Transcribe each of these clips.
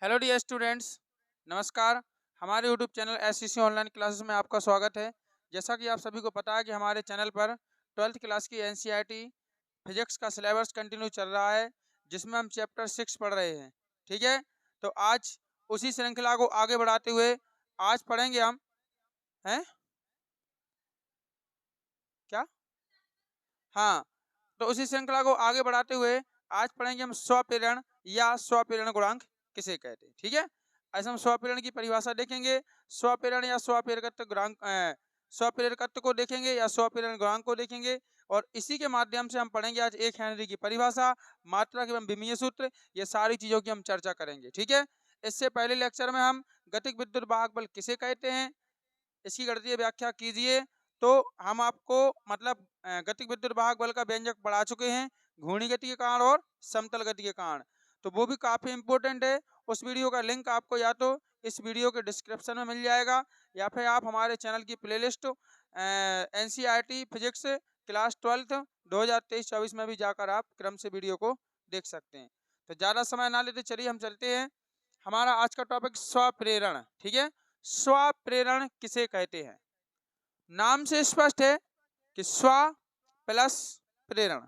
Hello dear students, नमस्कार। हमारे YouTube channel SCC online classes में आपका स्वागत है। जैसा कि आप सभी को पता है कि हमारे चैनल पर 12th क्लास की एनसीईआरटी फिजिक्स का सिलेबस कंटिन्यू चल रहा है, जिसमें हम चैप्टर 6 पढ़ रहे हैं। ठीक है, तो आज उसी श्रृंखला को आगे बढ़ाते हुए आज पढ़ेंगे हम हैं क्या हाँ, तो उसी श्रृंखला को आगे बढ़ाते हुए आज पढ़ेंगे हम स्वप्रेरण या स्वप्रेरण गुणांक किसे कहते हैं। ठीक है, ऐसे हम स्वप्रेरण की परिभाषा देखेंगे, स्वप्रेरण या स्वप्रेरकत्व गुणांक स्वप्रेरकत्व को देखेंगे या स्वप्रेरण गुणांक को देखेंगे। और इसी के माध्यम से हम पढ़ेंगे आज एक हेनरी की परिभाषा, मात्रक एवं विमीय सूत्र, ये सारी चीजों की हम चर्चा करेंगे। ठीक है, इससे पहले लेक्चर में हम गतिक विद्युत वाहक बल किसे कहते हैं, इसकी गणितीय व्याख्या कीजिए। तो हम आपको मतलब गतिक विद्युत वाहक बल का व्यंजक पढ़ा चुके हैं, घूर्णी गति के कारण और समतल गति के कारण, तो वो भी काफी इंपॉर्टेंट है। उस वीडियो का लिंक आपको या तो इस वीडियो के डिस्क्रिप्शन में मिल जाएगा या फिर आप हमारे चैनल की playlist NCERT physics class 12th 2023-24 में भी जाकर आप क्रम से वीडियो को देख सकते हैं। तो ज़्यादा समय ना लेते चलिए हम चलते हैं। हमारा आज का टॉपिक स्वप्रेरण। ठीक है, स्वप्रेरण किसे कहते हैं। नाम से स्पष्ट है कि स्व प्लस प्रेरण।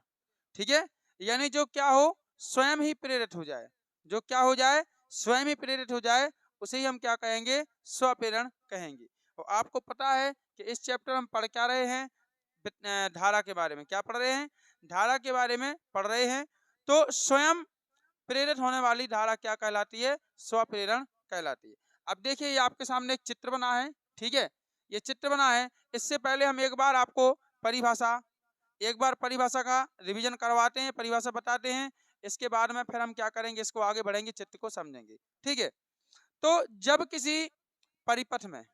ठीक है, यानी जो क्या हो स्वयं ही प्रेरित हो जाए, जो क्या हो जाए स्वयं ही प्रेरित हो जाए, उसे ही हम क्या कहेंगे, स्वप्रेरण कहेंगे। और आपको पता है कि इस चैप्टर में हम पढ़ क्या रहे हैं, धारा के बारे में क्या पढ़ रहे हैं, धारा के बारे में पढ़ रहे हैं। तो स्वयं प्रेरित होने वाली धारा क्या कहलाती है, स्वप्रेरण कहलाती है। अब देखिए ये आपके सामने एक चित्र बना है। ठीक है, ये चित्र बना है। इससे पहले हम एक बार आपको परिभाषा का रिवीजन करवाते हैं, परिभाषा बताते हैं। इसके बाद में फिर हम क्या करेंगे, इसको आगे बढ़ेंगे, चित्र को समझेंगे। ठीक है, तो जब किसी परिपथ में,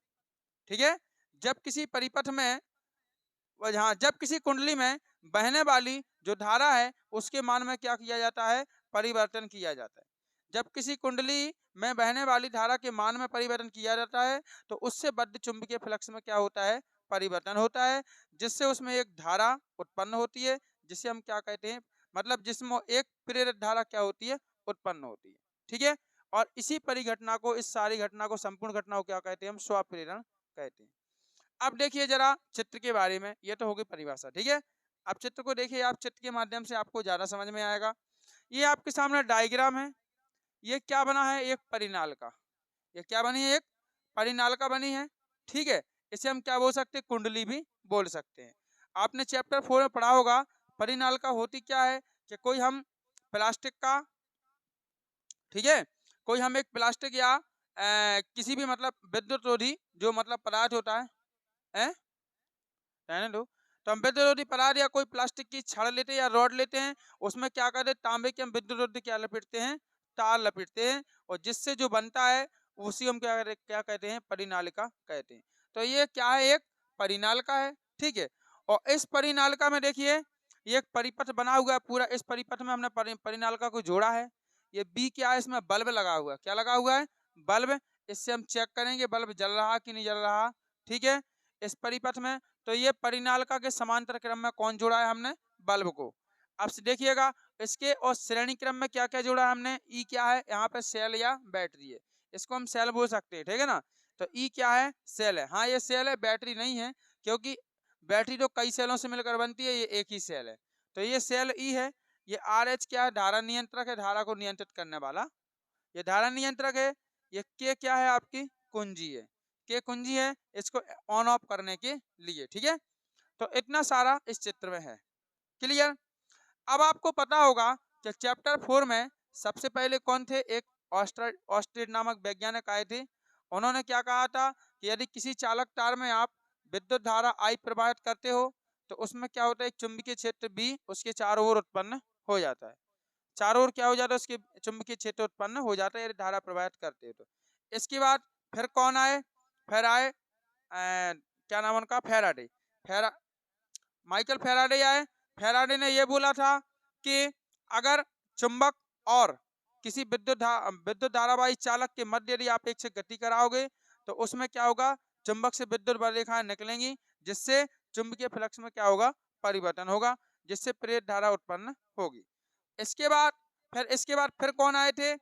ठीक है, जब किसी परिपथ में जब किसी कुंडली में बहने वाली जो धारा है उसके मान में क्या किया जाता है, परिवर्तन किया जाता है। जब किसी कुंडली में बहने वाली धारा के मान में परिवर्तन किया जाता है तो उससे बद्ध चुंबकीय फ्लक्स में क्या होता है, परिवर्तन होता है, जिससे उसमें एक धारा उत्पन्न होती है, जिसे हम क्या कहते हैं, मतलब जिसमें एक प्रेरित धारा क्या होती है, उत्पन्न होती है। ठीक है, और इसी परिघटना को, इस सारी घटना को, संपूर्ण घटना को क्या कहते हैं, हम स्वप्रेरण कहते हैं। अब देखिए जरा चित्र के बारे में, ये तो होगी परिभाषा। ठीक है, अब चित्र को देखिए, आप चित्र के माध्यम से आपको ज्यादा समझ में आएगा। ये आपके सामने डायग्राम है, ये क्या बना है, एक परिनाल का, ये क्या बनी है, एक परिनाल का बनी है। ठीक है, इसे हम क्या बोल सकते हैं, कुंडली भी बोल सकते हैं। आपने चैप्टर 4 में पढ़ा होगा परिनाल का होती क्या है, कि कोई हम प्लास्टिक का, ठीक है, कोई हम एक प्लास्टिक या किसी भी मतलब विद्युत रोधी जो मतलब पदार्थ होता है, रहने दो, तो हम विद्युत रोधी पदार्थ या कोई प्लास्टिक की छड़ लेते हैं या रॉड लेते हैं, उसमें क्या करते हैं, तांबे के हम विद्युत रोधी क्या लपेटते हैं, तार लपेटते हैं, और जिससे जो बनता है उसी हम क्या कहते हैं, परिनालिका कहते हैं। तो ये क्या है, एक परिनालिका है। ठीक है, और इस परिनालिका में देखिए ये एक परिपथ बना हुआ है पूरा, इस परिपथ में हमने परिनालिका को जोड़ा है। ये बी क्या है, इसमें बल्ब लगा हुआ है, क्या लगा हुआ है, बल्ब। इससे हम चेक करेंगे बल्ब जल रहा कि नहीं जल रहा। ठीक है, इस परिपथ में, तो ये परिनालिका के समांतर क्रम में कौन जोड़ा है, हमने बल्ब को। अब देखिएगा इसके और श्रेणी क्रम में क्या क्या जोड़ा है हमने, ई क्या है, यहाँ पे सेल या बैटरी है, इसको हम सेल बोल सकते हैं। ठीक है ना, तो ई क्या है, सेल है। हाँ ये सेल है, बैटरी नहीं है, क्योंकि बैटरी तो कई सेलों से मिलकर बनती है, ये एक ही सेल है, तो ये सेल ई है। ये आर एच क्या है, धारा नियंत्रक है, धारा को नियंत्रित करने वाला ये धारा नियंत्रक है। ये के क्या है, आपकी कुंजी है, के कुंजी है इसको ऑन ऑफ करने के लिए। ठीक है, तो इतना सारा इस चित्र में है, क्लियर। अब आपको पता होगा कि चैप्टर 4 में सबसे पहले कौन थे, एक ऑस्ट्रेड नामक वैज्ञानिक आए थे। उन्होंने क्या कहा था कि यदि किसी चालक तार में आप विद्युत धारा आई प्रवाहित करते हो तो उसमें क्या होता है, एक चुंबकीय क्षेत्र बी उसके चारों ओर उत्पन्न हो जाता है, चारों ओर क्या हो जाता है, उसके चुंबकीय क्षेत्र उत्पन्न हो जाता है यदि धारा प्रवाहित करते हो तो। इसके बाद फिर कौन आए, फिर आए क्या नाम उनका, फेराडे, माइकल फेराडे आए। फेराडे ने यह बोला था कि अगर चुंबक और किसी विद्युत धारावाही चालक के मध्य यदि आप एक से गति कराओगे तो उसमें क्या होगा, चुंबक से विद्युत रेखाएं निकलेंगी, जिससे चुंबकीय फ्लक्स में क्या होगा, परिवर्तन होगा, जिससे प्रेरित धारा उत्पन्न होगी। इसके बाद फिर कौन आए थे,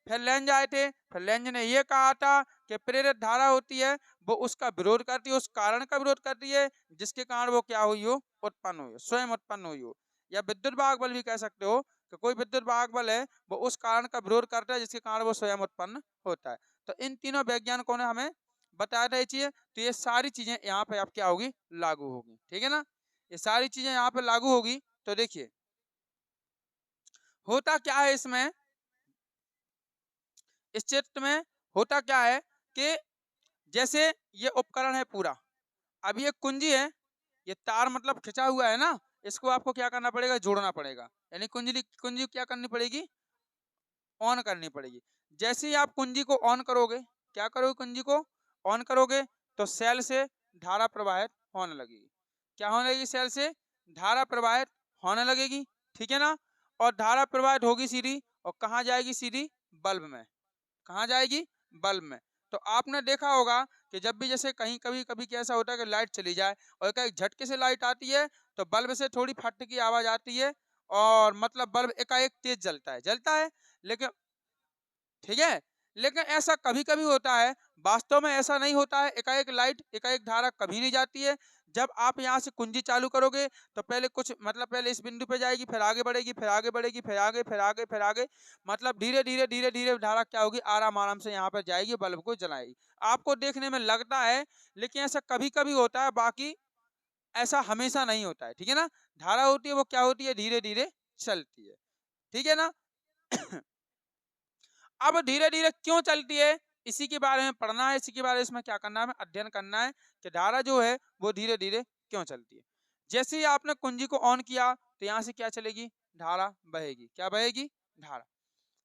फिर लेंज आए थे, फिर लेंज ने ये कहा था कि प्रेरित धारा होती है वो उसका विरोध करती है, उस कारण का विरोध करती है जिसके कारण वो क्या हुई हो, उत्पन्न हुई हो, स्वयं उत्पन्न हुई हो। या विद्युत वाहक बल भी कह सकते हो कि कोई विद्युत वाहक बल है वो उस कारण का विरोध करता है जिसके कारण वो स्वयं उत्पन्न होता है। तो इन तीनों वैज्ञानिकों ने हमें बताया था ये चीजें, तो ये सारी चीजें यहाँ पे आप क्या होगी, लागू होगी। ठीक है ना, ये सारी चीजें यहाँ पे लागू होगी। तो देखिए होता क्या है इसमें, इस चित्र में होता क्या है कि जैसे ये उपकरण है पूरा, अब ये कुंजी है, ये तार मतलब खिंचा हुआ है ना, इसको आपको क्या करना पड़ेगा, जोड़ना पड़ेगा, यानी कुंजी कुंजी क्या करनी पड़ेगी, ऑन करनी पड़ेगी। जैसे ही आप कुंजी को ऑन करोगे, क्या करोगे, कुंजी को ऑन करोगे तो सेल से धारा प्रवाहित होने लगेगी। क्या होने लगेगी, सेल से धारा प्रवाहित होने लगेगी। ठीक है ना, और धारा प्रवाहित होगी सीधी, और कहाँ जाएगी, सीधी बल्ब में। कहाँ जाएगी, बल्ब में। तो आपने देखा होगा कि जब भी जैसे कहीं कभी कभी कैसा होता है कि लाइट चली जाए और एक झटके से लाइट आती है तो बल्ब से थोड़ी फट की आवाज आती है, और मतलब बल्ब एकाएक तेज जलता है लेकिन, ठीक है, लेकिन ऐसा कभी कभी होता है, वास्तव में ऐसा नहीं होता है। एकाएक लाइट, एकाएक धारा कभी नहीं जाती है। जब आप यहाँ से कुंजी चालू करोगे तो पहले कुछ मतलब पहले इस बिंदु पे जाएगी, फिर आगे बढ़ेगी, फिर आगे बढ़ेगी, फिर आगे, फिर आगे, फिर आगे, मतलब धीरे धीरे धीरे धीरे धारा क्या होगी, आराम आराम से यहाँ पर जाएगी, बल्ब को जलाएगी। आपको देखने में लगता है, लेकिन ऐसा कभी कभी होता है, बाकी ऐसा हमेशा नहीं होता है। ठीक है ना, धारा होती है वो क्या होती है, धीरे धीरे चलती है। ठीक है ना अब धीरे धीरे क्यों चलती है, इसी के बारे में पढ़ना है, इसी के बारे में इसमें क्या करना है, अध्ययन करना है कि धारा जो है वो धीरे धीरे क्यों चलती है। जैसे ही आपने कुंजी को ऑन किया तो यहाँ से क्या चलेगी, धारा बहेगी। क्या बहेगी, धारा।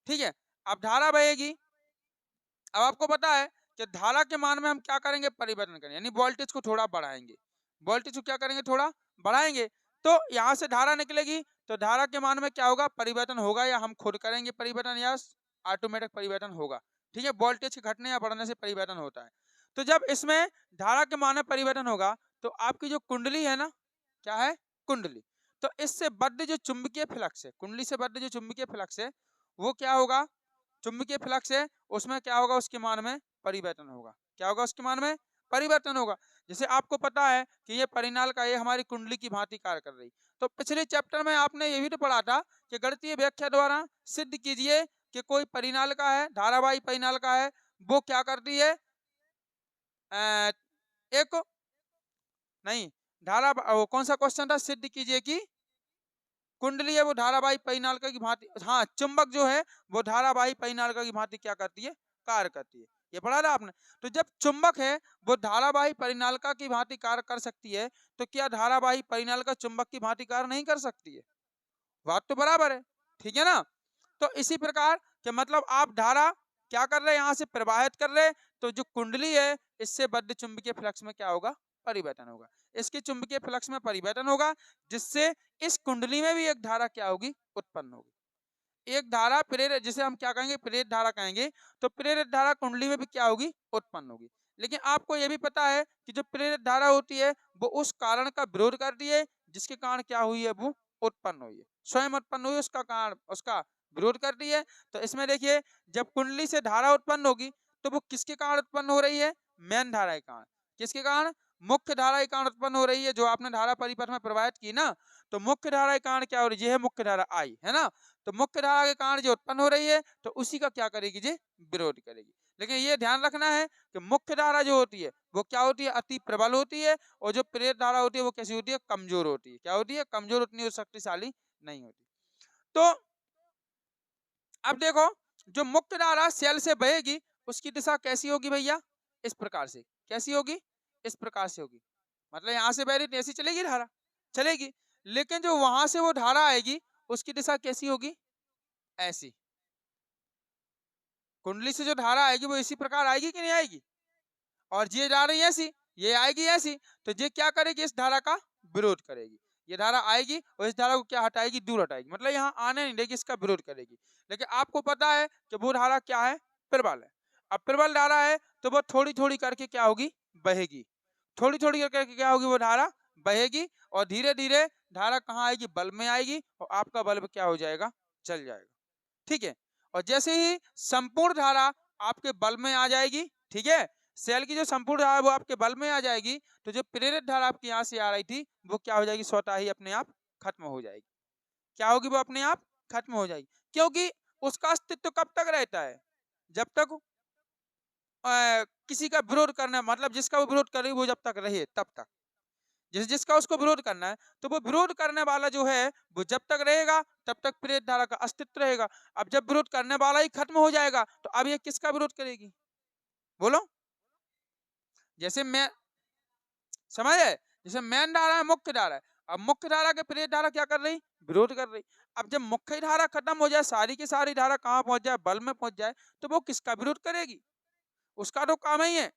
ठीक है, अब धारा बहेगी, अब आपको पता है कि धारा के मान में हम क्या करेंगे, परिवर्तन करेंगे, यानी वोल्टेज को थोड़ा बढ़ाएंगे। वोल्टेज को क्या करेंगे, थोड़ा बढ़ाएंगे। तो यहाँ से धारा निकलेगी तो धारा के मान में क्या होगा, परिवर्तन होगा, या हम खुद करेंगे परिवर्तन, या ऑटोमेटिक परिवर्तन होगा। ठीक है, वोल्टेज के घटने या बढ़ने से परिवर्तन होता है। तो जब इसमें धारा के मान में परिवर्तन होगा तो आपकी जो कुंडली है ना, क्या है, कुंडली, तो इससे बद्ध जो चुंबकीय फ्लक्स है, कुंडली से बद्ध जो चुंबकीय फ्लक्स है वो क्या होगा, चुंबकीय फ्लक्स है उसमें क्या होगा, उसके मान में परिवर्तन होगा। क्या होगा, उसके मान में परिवर्तन होगा। जैसे आपको पता है कि ये परिनाल का, ये हमारी कुंडली की भांति कार्य कर रही, तो पिछले चैप्टर में आपने ये भी तो पढ़ा था कि गणितीय व्याख्या द्वारा सिद्ध कीजिए कि कोई परिनाल का है, धारावाही परिनाल का है, वो क्या करती है, एक नहीं, धारा, वो कौन सा क्वेश्चन था, सिद्ध कीजिए कि कुंडली है वो धारावाही परिनालिका की भांति, हाँ, चुंबक जो है वो धारावाही परिनालिका की भांति क्या करती है, कार्य करती है। ये पढ़ा था आपने। तो जब चुंबक है वो धारावाही परिनालिका की भांति कार्य कर सकती है, तो क्या धारावाही परिनालिका चुंबक की भांति कार्य नहीं कर सकती है, बात तो बराबर है। ठीक है ना, तो इसी प्रकार के मतलब आप धारा क्या कर रहे हैं, यहाँ से प्रवाहित कर रहे हैं, तो जो कुंडली है इससे बद्ध चुंबकीय फ्लक्स में क्या होगा, परिवर्तन होगा। इसके चुंबकीय फ्लक्स में परिवर्तन होगा जिससे इस कुंडली में भी एक धारा क्या होगी, उत्पन्न होगी। एक धारा प्रेरित, जिसे हम क्या कहेंगे, प्रेरित धारा कहेंगे, तो प्रेरित धारा कुंडली में भी क्या होगी, उत्पन्न होगी। लेकिन आपको यह भी पता है कि जो प्रेरित धारा होती है वो उस कारण का विरोध करती है जिसके कारण क्या हुई है, वो उत्पन्न हुई है, स्वयं उत्पन्न हुई, उसका कारण उसका विरोध करती है। तो इसमें देखिए, जब कुंडली से धारा उत्पन्न होगी तो वो किसके कारण उत्पन्न हो रही है, मेन धारा के कारण। किसके कारण, मुख्य धारा के कारण उत्पन्न हो रही है। जो आपने धारा परिपथ में प्रवाहित की ना, तो मुख्य धारा के कारण क्या हो रही है, मुख्य धारा आई है ना, तो मुख्य धारा के कारण जो उत्पन्न हो रही है तो उसी का क्या करेगी जी, विरोध करेगी। लेकिन ये ध्यान रखना है कि मुख्य धारा जो होती है वो क्या होती है, अति प्रबल होती है, और जो प्रेरित धारा होती है वो कैसी होती है, कमजोर होती है। क्या होती है, कमजोर, उतनी शक्तिशाली नहीं होती। तो अब देखो, जो मुख्य धारा सेल से बहेगी उसकी दिशा कैसी होगी भैया, इस प्रकार से। कैसी होगी, इस प्रकार से होगी, मतलब यहाँ से बह रही तो ऐसी चलेगी धारा, चलेगी। लेकिन जो वहां से वो धारा आएगी उसकी दिशा कैसी होगी, ऐसी। कुंडली से जो धारा आएगी वो इसी प्रकार आएगी कि नहीं आएगी, और ये जा रही है ऐसी, ये आएगी ऐसी, तो ये क्या करेगी, इस धारा का विरोध करेगी। ये धारा आएगी और इस धारा को क्या हटाएगी, दूर हटाएगी, मतलब यहाँ आने नहीं देगी, इसका विरोध करेगी। लेकिन आपको पता है कि वो धारा क्या है, प्रबल है। अब प्रबल धारा है तो वो थोड़ी थोड़ी करके क्या होगी, बहेगी। थोड़ी थोड़ी करके क्या होगी, वो धारा बहेगी, और धीरे धीरे धारा कहाँ आएगी, बल्ब में आएगी, और आपका बल्ब क्या हो जाएगा, जल जाएगा। ठीक है, और जैसे ही संपूर्ण धारा आपके बल्ब में आ जाएगी, ठीक है, सेल की जो संपूर्ण धारा वो आपके बल्ब में आ जाएगी, तो जो प्रेरित धारा आपकी यहाँ से आ रही थी वो क्या हो जाएगी, स्वतः ही अपने आप खत्म हो जाएगी। क्या होगी, वो अपने आप खत्म हो जाएगी, क्योंकि उसका अस्तित्व कब तक रहता है, जब तक किसी का विरोध करना, मतलब जिसका वो विरोध करे वो जब तक रहे तब तक, जिसका उसको विरोध करना है, तो वो विरोध करने वाला जो है वो जब तक रहेगा तब तक प्रेरित धारा का अस्तित्व रहेगा। अब जब विरोध करने वाला ही खत्म हो जाएगा तो अब ये किसका विरोध करेगी, बोलो। जैसे मैं समझ है, जैसे मेन धारा है, मुख्य धारा है, अब मुख्य धारा के प्रेरित धारा क्या कर रही, विरोध कर रही। अब जब मुख्य धारा खत्म हो जाए, सारी की सारी धारा कहाँ पहुंच जाए, बल्ब में पहुंच जाए, तो वो किसका विरोध करेगी, उसका तो काम ही है,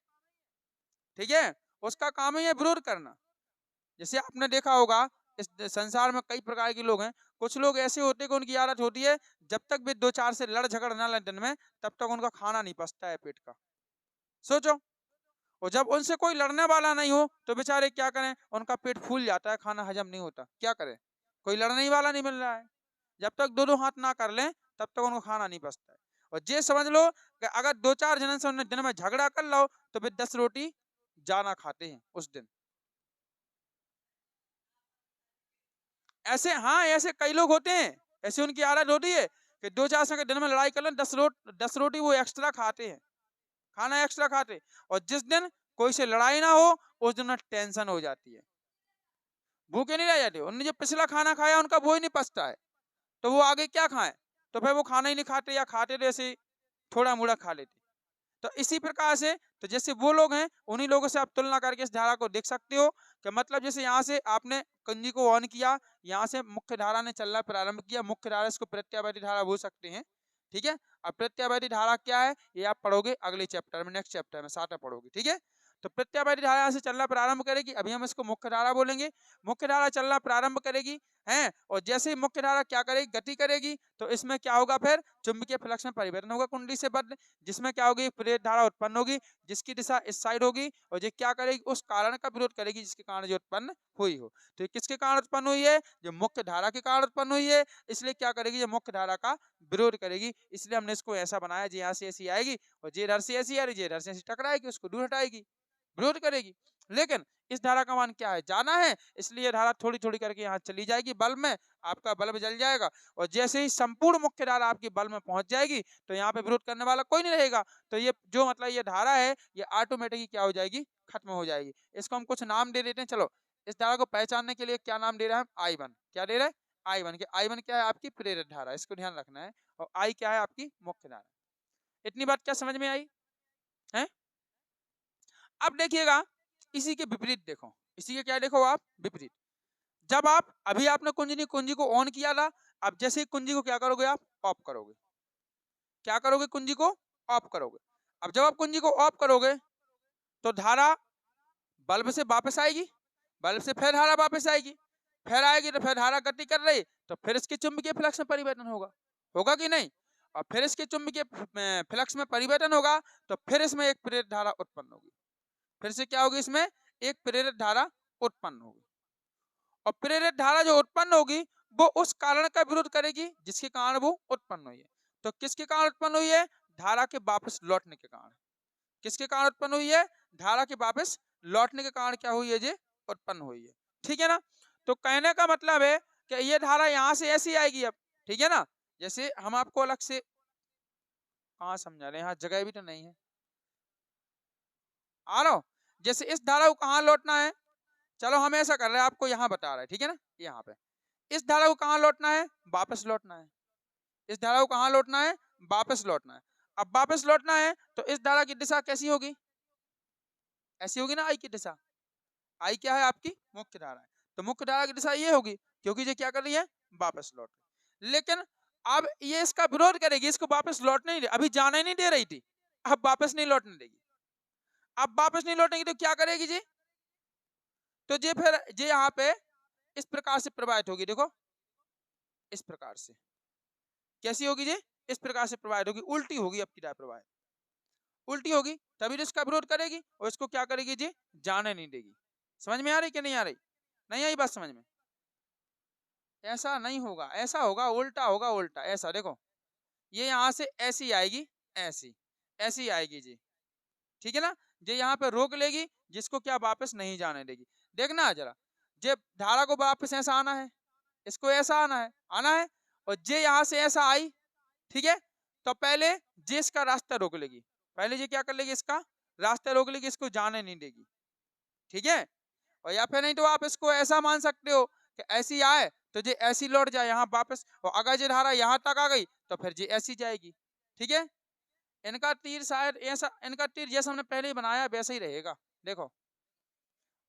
ठीक है, उसका काम ही है विरोध करना। जैसे आपने देखा होगा इस संसार में कई प्रकार के लोग हैं, कुछ लोग ऐसे होते हैं कि उनकी आदत होती है जब तक वे दो चार से लड़ झगड़ ना लें दिन में, तब तक उनका खाना नहीं पचता है पेट का, सोचो। और जब उनसे कोई लड़ने वाला नहीं हो तो बेचारे क्या करें, उनका पेट फूल जाता है, खाना हजम नहीं होता, क्या करें, कोई लड़ने ही वाला नहीं मिल रहा है। जब तक दो दो हाथ ना कर लें तब तक उनको खाना नहीं पचता है। और ये समझ लो कि अगर दो चार जनन से उन्हें दिन में झगड़ा कर लो तो वे 10 रोटी जाना खाते हैं उस दिन। ऐसे, हाँ, ऐसे कई लोग होते हैं, ऐसे उनकी आदत होती है कि दो चार से दिन में लड़ाई कर लें, 10 रोटी वो एक्स्ट्रा खाते हैं, खाना एक्स्ट्रा खाते। और जिस दिन कोई से लड़ाई ना हो उस दिन उन्हें टेंशन हो जाती है, भूखे नहीं रह जाते, उन्होंने जो पिछला खाना खाया उनका वो ही नहीं पचता है, तो वो आगे क्या खाएं, तो फिर वो खाना ही नहीं खाते, या खाते तो ऐसे थोड़ा मोड़ा खा लेते। तो इसी प्रकार से, तो जैसे वो लोग हैं उन्हीं लोगों से आप तुलना करके इस धारा को देख सकते हो कि मतलब जैसे यहाँ से आपने कुंजी को ऑन किया, यहाँ से मुख्य धारा ने चलना प्रारंभ किया, मुख्य धारा इसको प्रत्यावर्ती धारा बोल सकते हैं, ठीक है। अब प्रत्यावर्ती धारा क्या है ये आप पढ़ोगे अगले चैप्टर में, नेक्स्ट चैप्टर में 7 पढ़ोगे, ठीक है। तो प्रत्यावर्ती धारा यहाँ से चलना प्रारंभ करेगी, अभी हम इसको मुख्य धारा बोलेंगे। मुख्य धारा चलना प्रारंभ करेगी हैं, और जैसे ही मुख्य धारा क्या करेगी, गति करेगी, तो इसमें क्या होगा, फिर चुंबकीय फ्लक्स में परिवर्तन होगा कुंडली से बद्ध, जिसमें क्या होगी, प्रेरित धारा उत्पन्न होगी, जिसकी दिशा इस साइड होगी, और ये क्या करेगी, उस कारण का विरोध करेगी जिसके कारण जो उत्पन्न हुई हो। तो ये किसके कारण उत्पन्न हुई है, जो मुख्य धारा के कारण उत्पन्न हुई है, इसलिए क्या करेगी, ये मुख्य धारा का विरोध करेगी। इसलिए हमने इसको ऐसा बनाया, जी यहाँ से ऐसी आएगी और जे इधर से ऐसी आ रही, जे इधर से ऐसी टकराएगी, उसको दूर हटाएगी, विरोध करेगी। लेकिन इस धारा का मान क्या है, जाना है, इसलिए धारा थोड़ी थोड़ी करके यहाँ चली जाएगी बल्ब में, आपका बल्ब जल जाएगा। और जैसे ही संपूर्ण मुख्य धारा आपकी बल्ब में पहुंच जाएगी तो यहाँ पे विरोध करने वाला कोई नहीं रहेगा, तो ये जो मतलब ये धारा है ये ऑटोमेटिकली क्या हो जाएगी, खत्म हो जाएगी। इसको हम कुछ नाम दे देते हैं, चलो इस धारा को पहचानने के लिए क्या नाम दे रहे हैं हम, I1, क्या दे रहे हैं, I1 के, I1 क्या है, आपकी प्रेरित धारा, इसको ध्यान रखना है, और I क्या है, आपकी मुख्य धारा। इतनी बात क्या समझ में आई है। अब देखिएगा इसी के विपरीत देखो, इसी के क्या देखो आप, विपरीत। जब आप अभी आपने कुंजी को ऑन किया था, अब जैसे ही कुंजी को क्या करोगे, आप ऑफ करोगे, क्या करोगे, कुंजी को ऑफ करोगे। अब जब आप कुंजी को ऑफ करोगे तो धारा बल्ब से वापस आएगी, बल्ब से फिर धारा वापस आएगी, फिर आएगी तो फिर धारा गति कर रही, तो फिर इसके चुंबकीय फ्लक्स में परिवर्तन होगा, होगा कि नहीं। और फिर इसके चुंबकीय फ्लक्स में परिवर्तन होगा तो फिर इसमें एक प्रेरित धारा उत्पन्न होगी, फिर से क्या होगी, इसमें एक प्रेरित धारा उत्पन्न होगी। और प्रेरित धारा जो उत्पन्न होगी वो उस कारण का विरोध करेगी जिसके कारण वो उत्पन्न हुई है। तो किसके कारण उत्पन्न हुई है, धारा के वापस लौटने के कारण। किसके कारण उत्पन्न हुई है, धारा के वापस लौटने के कारण क्या हुई है, ये उत्पन्न हुई है, ठीक है ना। तो कहने का मतलब है कि ये धारा यहाँ से ऐसी आएगी अब, ठीक है ना। जैसे हम आपको अलग से कहाँ समझा रहे हैं, यहाँ जगह भी तो नहीं है, आ रहा हो। जैसे इस धारा को कहाँ लौटना है, चलो हम ऐसा कर रहे हैं, आपको यहाँ बता रहे हैं, ठीक है ना। यहाँ पे इस धारा को कहाँ लौटना है, वापस लौटना है, इस धारा को कहाँ लौटना है, वापस लौटना है। अब वापस लौटना है तो इस धारा की दिशा कैसी होगी, ऐसी होगी ना, आई की दिशा, आई क्या है, आपकी मुख्य धारा है, तो मुख्य धारा की दिशा ये होगी, क्योंकि ये क्या कर रही है, वापस लौट रही। लेकिन अब ये इसका विरोध करेगी, इसको वापस लौटने नहीं दे, अभी जाना ही नहीं दे रही थी, अब वापस नहीं लौटने देगी। अब वापस नहीं लौटेगी तो क्या करेगी जी, तो ये फिर ये यहाँ पे इस प्रकार से प्रवाहित होगी, देखो इस प्रकार से, कैसी होगी जी, इस प्रकार से प्रवाहित होगी, उल्टी होगी, अब की प्रवाहित उल्टी होगी, तभी तो इसका विरोध करेगी और इसको क्या करेगी जी, जाने नहीं देगी। समझ में आ रही कि नहीं आ रही, नहीं आई बात समझ में। ऐसा नहीं होगा, ऐसा होगा, उल्टा होगा, उल्टा ऐसा देखो, ये यहाँ से ऐसी आएगी, ऐसी ऐसी आएगी जी, ठीक है ना। ये यहाँ पे रोक लेगी, जिसको क्या वापस नहीं जाने देगी। देखना जरा, जे धारा को वापस ऐसा आना है, इसको ऐसा आना है और जे यहाँ से ऐसा आई, ठीक है। तो पहले जे इसका रास्ता रोक लेगी, पहले ये क्या कर लेगी, इसका रास्ता रोक लेगी, इसको जाने नहीं देगी, ठीक है। और या फिर नहीं तो आप इसको ऐसा मान सकते हो कि ऐसी आए तो ये ऐसी लौट जाए यहाँ वापस, और अगर ये धारा यहाँ तक आ गई तो फिर ये ऐसी जाएगी, ठीक है। इनका तीर शायद ऐसा, इनका तीर जैसा हमने पहले ही बनाया वैसा ही रहेगा, देखो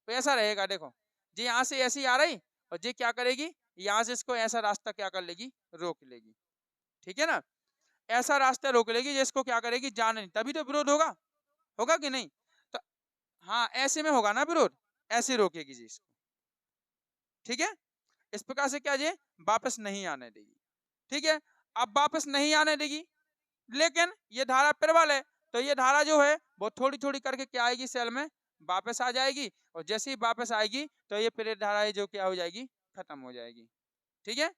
वैसा रहेगा। देखो जी यहाँ से ऐसी आ रही और ये क्या करेगी, यहाँ से इसको ऐसा रास्ता क्या कर लेगी, रोक लेगी, ठीक है ना। ऐसा रास्ता रोक लेगी जिसको क्या करेगी, जाने नहीं, तभी तो विरोध होगा, होगा कि नहीं। तो हाँ ऐसे में होगा ना विरोध, ऐसे रोकेगी जी इसको, ठीक है। इस प्रकार से क्या ये वापस नहीं आने देगी, ठीक है। अब वापस नहीं आने देगी, लेकिन ये धारा प्रबल है, तो ये धारा जो है वो थोड़ी थोड़ी करके क्या आएगी, सेल में वापस आ जाएगी, और जैसे ही वापस आएगी तो ये प्रेरित धारा है जो क्या हो जाएगी, खत्म हो जाएगी, ठीक है।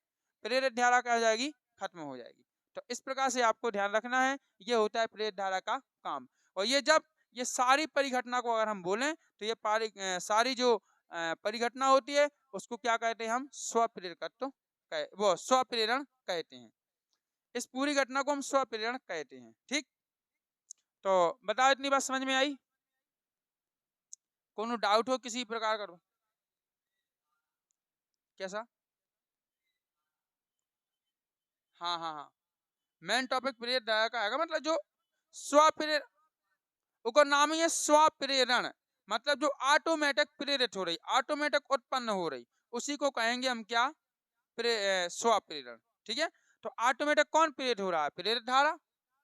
प्रेरित धारा क्या हो जाएगी, खत्म हो जाएगी। तो इस प्रकार से आपको ध्यान रखना है, ये होता है प्रेरित धारा का काम। और ये जब ये सारी परिघटना को अगर हम बोलें तो ये सारी जो परिघटना होती है उसको क्या कहते हैं हम, स्वप्रेरकत्व, वो स्वप्रेरण कहते हैं। इस पूरी घटना को हम स्वप्रेरण कहते हैं, ठीक। तो बताओ इतनी बात समझ में आई, कोनो डाउट हो किसी प्रकार का? कैसा? हाँ हाँ हाँ, मेन टॉपिक प्रेरित धारा का आएगा, मतलब जो स्वप्रेरण, उसका नाम ही है स्वप्रेरण, मतलब जो ऑटोमेटिक प्रेरित हो रही, ऑटोमेटिक उत्पन्न हो रही, उसी को कहेंगे हम क्या, स्वप्रेरण, ठीक है। तो ऑटोमेटिक कौन प्रेरित हो रहा है, प्रेरित धारा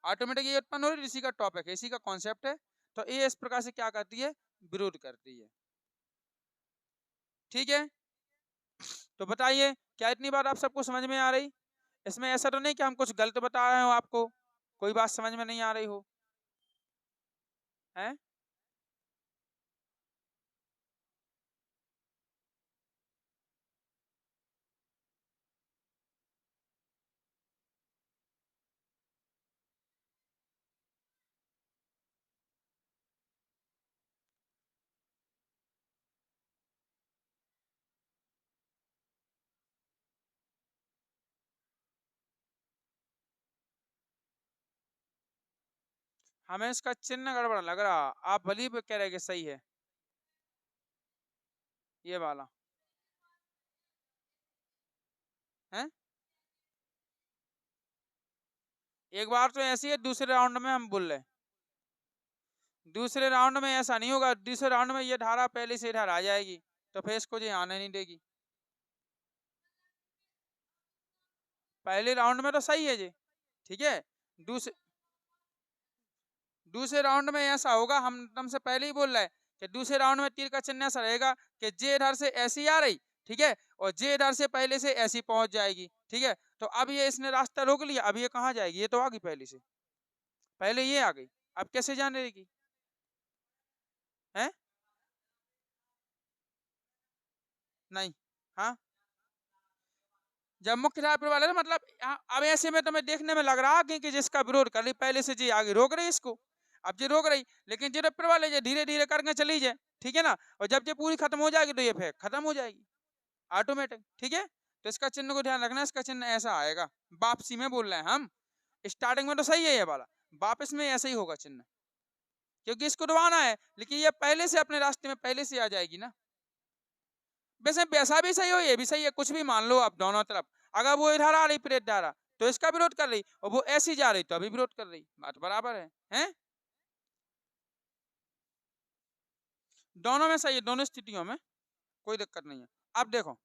ऑटोमेटिक ये उत्पन्न हो रही है, इसी का टॉपिक है, इसी का कॉन्सेप्ट है। तो ये इस प्रकार से क्या करती है, विरोध करती है, ठीक है। तो बताइए क्या इतनी बात आप सबको समझ में आ रही? इसमें ऐसा तो नहीं कि हम कुछ गलत बता रहे हो आपको, कोई बात समझ में नहीं आ रही हो, हैं? हमें इसका चिन्ह गड़बड़ लग रहा, आप भली भी कह रहे कि सही है ये वाला, हैं? एक बार तो ऐसी है, दूसरे राउंड में हम बोल रहे, दूसरे राउंड में ऐसा नहीं होगा, दूसरे राउंड में ये धारा पहले से इधर आ जाएगी, तो फिर इसको ये आने नहीं देगी। पहले राउंड में तो सही है जी, ठीक है। दूसरे दूसरे राउंड में ऐसा होगा, हम तुमसे पहले ही बोल रहे हैं कि दूसरे राउंड में तीर का चिन्ह ऐसा रहेगा कि जे इधर से ऐसी आ रही, ठीक है, और जे इधर से पहले से ऐसी पहुंच जाएगी, ठीक है। तो अब ये इसने रास्ता रोक लिया, अब ये कहाँ जाएगी, ये तो आ गई पहले से, पहले ये आ गई, अब कैसे जाने देगी, है? नहीं, हाँ, जब मुख्य धारा प्रबल है मतलब अब ऐसे में तुम्हें देखने में लग रहा कि जिसका विरोध कर रही पहले से जी आगे रोक रही इसको, अब ये रोक रही, लेकिन जो प्रबल है धीरे धीरे करके चली जाए, ठीक है ना। और जब ये पूरी खत्म हो जाएगी तो ये फिर खत्म हो जाएगी ऑटोमेटिक, ठीक है। तो इसका चिन्ह को ध्यान रखना, इसका चिन्ह ऐसा आएगा, वापसी में बोल रहे हैं हम, स्टार्टिंग में तो सही है ये वाला, वापस में ऐसा ही होगा चिन्ह, क्योंकि इसको तो आना है, लेकिन ये पहले से अपने रास्ते में पहले से आ जाएगी ना। वैसे वैसा भी सही हो, ये भी सही है, कुछ भी मान लो आप दोनों तरफ, अगर वो इधर आ रही प्रेत धारा तो इसका विरोध कर रही, और वो ऐसी जा रही तो अभी विरोध कर रही, बात बराबर है, हैं? दोनों में सही है, दोनों स्थितियों में कोई दिक्कत नहीं है। अब देखो,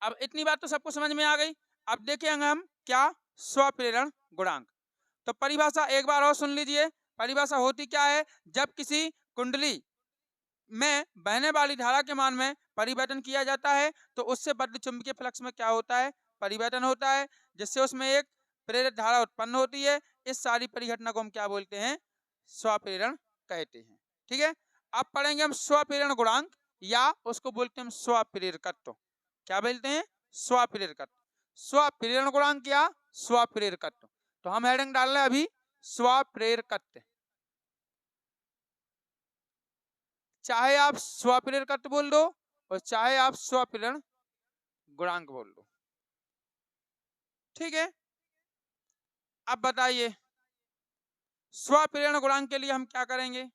अब इतनी बात तो सबको समझ में आ गई। अब देखेंगे हम क्या, स्वप्रेरण गुणांक। तो परिभाषा एक बार और सुन लीजिए, परिभाषा होती क्या है, जब किसी कुंडली में बहने वाली धारा के मान में परिवर्तन किया जाता है तो उससे बद्ध चुंबकीय फ्लक्स में क्या होता है, परिवर्तन होता है, जिससे उसमें एक प्रेरित धारा उत्पन्न होती है। इस सारी परिघटना को हम क्या बोलते हैं, स्वप्रेरण कहते हैं, ठीक है। अब पढ़ेंगे हम स्वप्रेरण गुणांक, या उसको बोलते हैं स्वप्रेरकत्व, क्या बोलते हैं, स्वप्रेरकत्व। स्वप्रेरण गुणांक या स्वप्रेरकत्व। तो हम हेडिंग डाल रहे हैं अभी स्वप्रेरकत्व, चाहे आप स्वप्रेरकत्व बोल दो और चाहे आप स्वप्रेरण गुणांक बोल दो, ठीक है। अब बताइए स्वप्रेरण गुणांक के लिए हम क्या करेंगे,